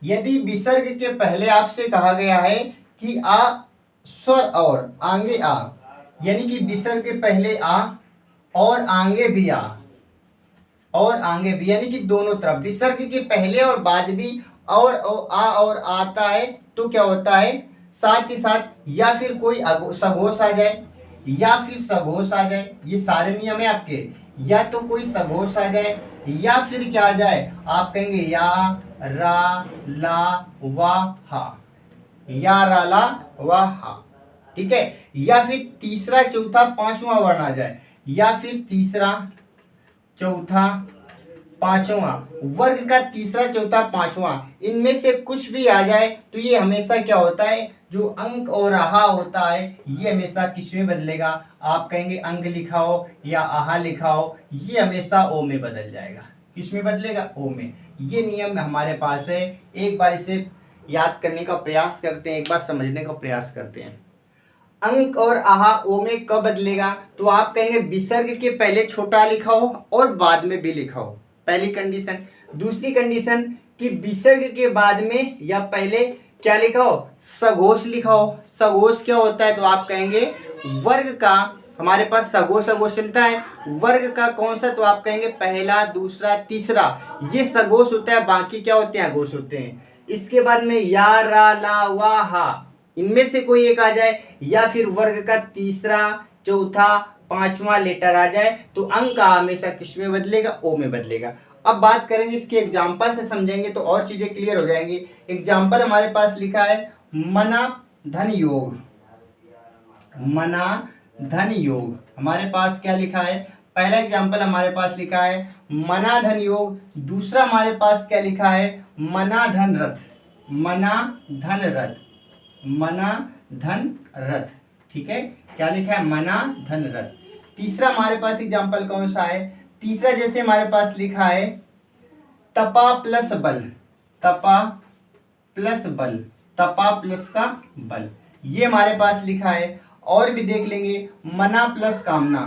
यदि विसर्ग के पहले आपसे कहा गया है कि आ स्वर और आगे आ, यानी कि विसर्ग के पहले आ और आगे भी आ, और आगे भी, यानी कि दोनों तरफ विसर्ग के पहले और बाद भी और आ और आता है, तो क्या होता है, साथ ही साथ या फिर कोई सघोष आ जाए, या फिर सघोष आ जाए, ये सारे नियम है आपके, या तो कोई सघोष आ जाए या फिर क्या आ जाए, आप कहेंगे या रा ला वा हा, या रा ला वा हा, ठीक है, या फिर तीसरा चौथा पांचवा वर्ण आ जाए, या फिर तीसरा चौथा पांचवा वर्ग का तीसरा चौथा पांचवा इनमें से कुछ भी आ जाए तो ये हमेशा क्या होता है, जो अंक और आहा होता है ये हमेशा किस में बदलेगा, आप कहेंगे अंक लिखाओ या आहा लिखाओ, ये हमेशा ओ में बदल जाएगा। किस में बदलेगा, ओ में। ये नियम हमारे पास है, एक बार इसे याद करने का प्रयास करते हैं, एक बार समझने का प्रयास करते हैं। अंक और आहा ओ में कब बदलेगा, तो आप कहेंगे विसर्ग के पहले छोटा लिखाओ और बाद में भी लिखाओ, पहली कंडीशन। दूसरी कंडीशन कि विसर्ग के बाद में या पहले क्या लिखाओ, सघोष लिखाओ। सघोष क्या होता है, तो आप कहेंगे वर्ग का, हमारे पास सघोष सघोष चलता है, वर्ग का कौन सा, तो आप कहेंगे पहला दूसरा तीसरा, ये सघोष होता है, बाकी क्या होते हैं, अघोष होते हैं। इसके बाद में या रा ला वा हा इनमें से कोई एक आ जाए, या फिर वर्ग का तीसरा चौथा पांचवा लेटर आ जाए तो अंक हमेशा किस में बदलेगा, ओ में बदलेगा। अब बात करेंगे इसके एग्जाम्पल से, समझेंगे तो और चीजें क्लियर हो जाएंगी। एग्जाम्पल हमारे पास लिखा है मना धन योग। मना धन योग हमारे पास क्या लिखा है, पहला एग्जाम्पल हमारे पास लिखा है मना धन योग। दूसरा हमारे पास क्या लिखा है, मना धन रथ। मना धन रथ, मना धन रथ, ठीक है, क्या लिखा है, मना धन रथ। तीसरा हमारे पास एग्जाम्पल कौन सा है, तीसरा जैसे हमारे पास लिखा है तपा प्लस बल। तपा प्लस बल, तपा प्लस का बल, ये हमारे पास लिखा है। और भी देख लेंगे मना प्लस कामना,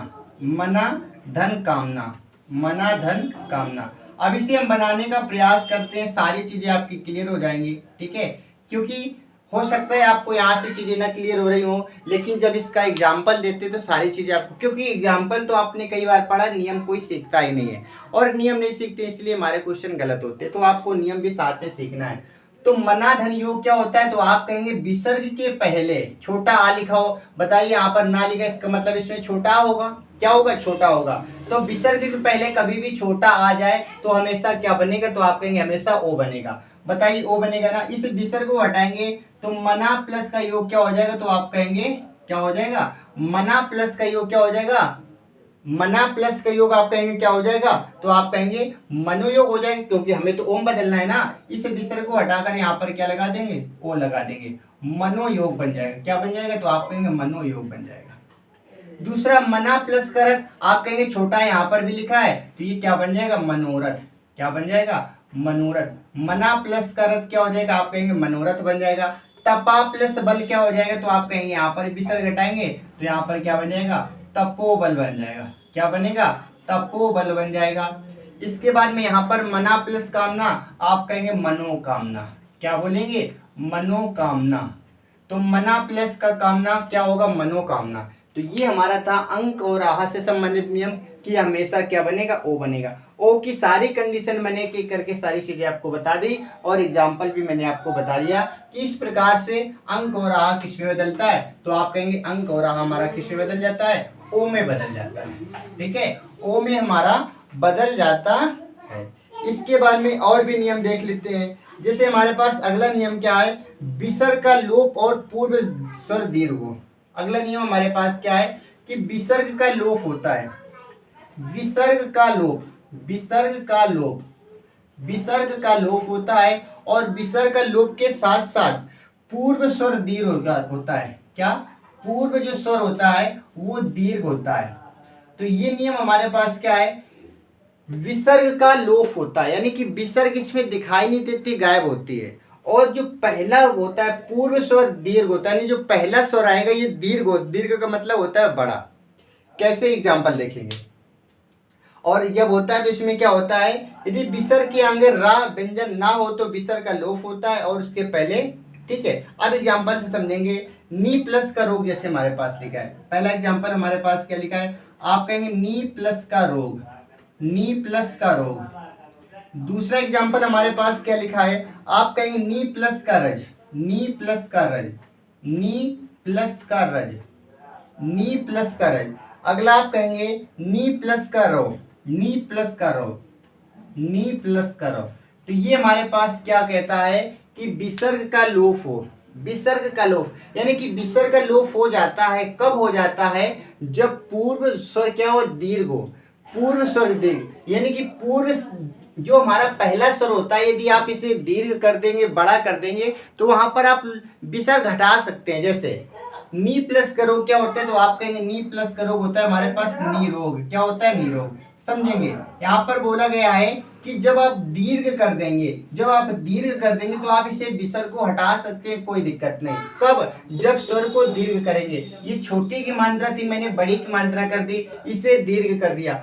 मना धन कामना, मना धन कामना। अब इसे हम बनाने का प्रयास करते हैं, सारी चीजें आपकी क्लियर हो जाएंगी, ठीक है, क्योंकि हो सकता है आपको यहाँ से चीजें ना क्लियर हो रही हो, लेकिन जब इसका एग्जाम्पल देते तो सारी चीजें आपको, क्योंकि एग्जाम्पल तो आपने कई बार पढ़ा, नियम कोई सीखता ही नहीं है, और नियम नहीं सीखते इसलिए हमारे क्वेश्चन गलत होते हैं, तो आपको नियम भी साथ में सीखना है। तो मना धन योग क्या होता है, तो आप कहेंगे विसर्ग के पहले छोटा आ लिखाओ। बताइए यहाँ पर ना लिखा, इसका मतलब इसमें छोटा होगा, क्या होगा, छोटा होगा। तो विसर्ग के पहले कभी भी छोटा आ जाए तो हमेशा क्या बनेगा, तो आप कहेंगे हमेशा ओ बनेगा। बताइए ओ बनेगा ना, इस विसर्ग को हटाएंगे तो मना प्लस का योग क्या हो जाएगा, तो आप कहेंगे क्या हो जाएगा, मना प्लस का योग क्या हो जाएगा, मना प्लस का योग आप कहेंगे क्या हो जाएगा, तो आप कहेंगे मनोयोग हो जाएगा, क्योंकि हमें तो ओम बदलना है ना। इस विसर्ग को हटाकर यहाँ पर क्या लगा देंगे, ओ लगा देंगे, मनोयोग बन जाएगा। क्या बन जाएगा, तो आप कहेंगे मनोयोग बन जाएगा। दूसरा मना प्लस करत, आप कहेंगे छोटा यहाँ पर भी लिखा है तो ये क्या बन जाएगा, मनोरथ। क्या बन जाएगा, मनोरथ। मना प्लस करत क्या हो जाएगा, आप कहेंगे मनोरथ बन जाएगा। तपा प्लस बल क्या हो जाएगा, तो आप कहेंगे यहाँ पर विसर्ग घटाएंगे तो यहाँ पर क्या बन जाएगा, तपोबल बन जाएगा। क्या बनेगा, तपोबल बन जाएगा। इसके बाद में यहाँ पर मना प्लस कामना, आप कहेंगे मनोकामना। क्या बोलेंगे, मनोकामना। तो मना प्लस का कामना क्या होगा, मनोकामना। तो ये हमारा था अंक और आहा से संबंधित नियम कि हमेशा क्या बनेगा, ओ बनेगा। ओ की सारी कंडीशन मैंने एक एक करके सारी चीजें आपको बता दी, और एग्जाम्पल भी मैंने आपको बता दिया कि इस प्रकार से अंक और आहा किस में बदलता है, तो आप कहेंगे अंक और आहा हमारा किस में बदल जाता है, ओ में बदल जाता है। ठीक है, ओ में हमारा बदल जाता है। इसके बाद में और भी नियम देख लेते हैं। जैसे हमारे पास अगला नियम क्या है, विसर्ग का लोप और पूर्व स्वर दीर्घ हो। अगला नियम हमारे पास क्या है कि विसर्ग का लोप होता है। विसर्ग का लोप, विसर्ग का लोप, विसर्ग का लोप होता है, और विसर्ग का लोप के साथ साथ पूर्व स्वर दीर्घ होता है। क्या, पूर्व जो स्वर होता है वो दीर्घ होता है। तो ये नियम हमारे पास क्या है, विसर्ग का लोप होता है, यानी कि विसर्ग इसमें दिखाई नहीं देती, गायब होती है। और जो पहला होता है पूर्व स्वर दीर्घ होता है, यानी जो पहला स्वर आएगा ये दीर्घ, दीर्घ का मतलब होता है बड़ा। कैसे, एग्जाम्पल देखेंगे। और जब होता है तो इसमें क्या होता है, यदि विसर्ग के आगे रा व्यंजन ना हो तो विसर्ग का लोप होता है, और उसके पहले, ठीक है। अब एग्जाम्पल से समझेंगे। नी प्लस का रोग जैसे हमारे पास लिखा है, पहला एग्जाम्पल हमारे पास क्या लिखा है, आप कहेंगे नी प्लस का रोग, नी प्लस का रोग। दूसरा एग्जाम्पल हमारे पास क्या लिखा है, आप कहेंगे नी प्लस का रज, नी प्लस का रज, नी प्लस का रज, नी प्लस का रज। अगला आप कहेंगे नी प्लस का रो, नी प्लस का रो, नी प्लस का रो। तो ये हमारे पास क्या कहता है कि विसर्ग का लोप हो, विसर्ग का लोप, यानी कि विसर्ग का लोप हो जाता है, कब हो जाता है, जब पूर्व स्वर क्या हो, दीर्घ हो। पूर्व स्वर दीर्घ, यानी कि पूर्व जो हमारा पहला स्वर होता है, यदि आप इसे दीर्घ कर देंगे, बड़ा कर देंगे, तो वहां पर आप विसर्ग हटा सकते हैं। जैसे नी प्लस करो क्या होता है, तो आप कहेंगे नी प्लस करो होता है हमारे पास निरोग, क्या होता है, निरोग। समझेंगे, यहाँ पर बोला गया है कि जब आप दीर्घ कर देंगे, जब आप दीर्घ कर देंगे तो आप इसे विसर्ग को हटा सकते हैं, कोई दिक्कत नहीं। कब, जब स्वर को दीर्घ करेंगे। ये छोटी की मात्रा थी, मैंने बड़ी की मात्रा कर दी, इसे दीर्घ कर दिया।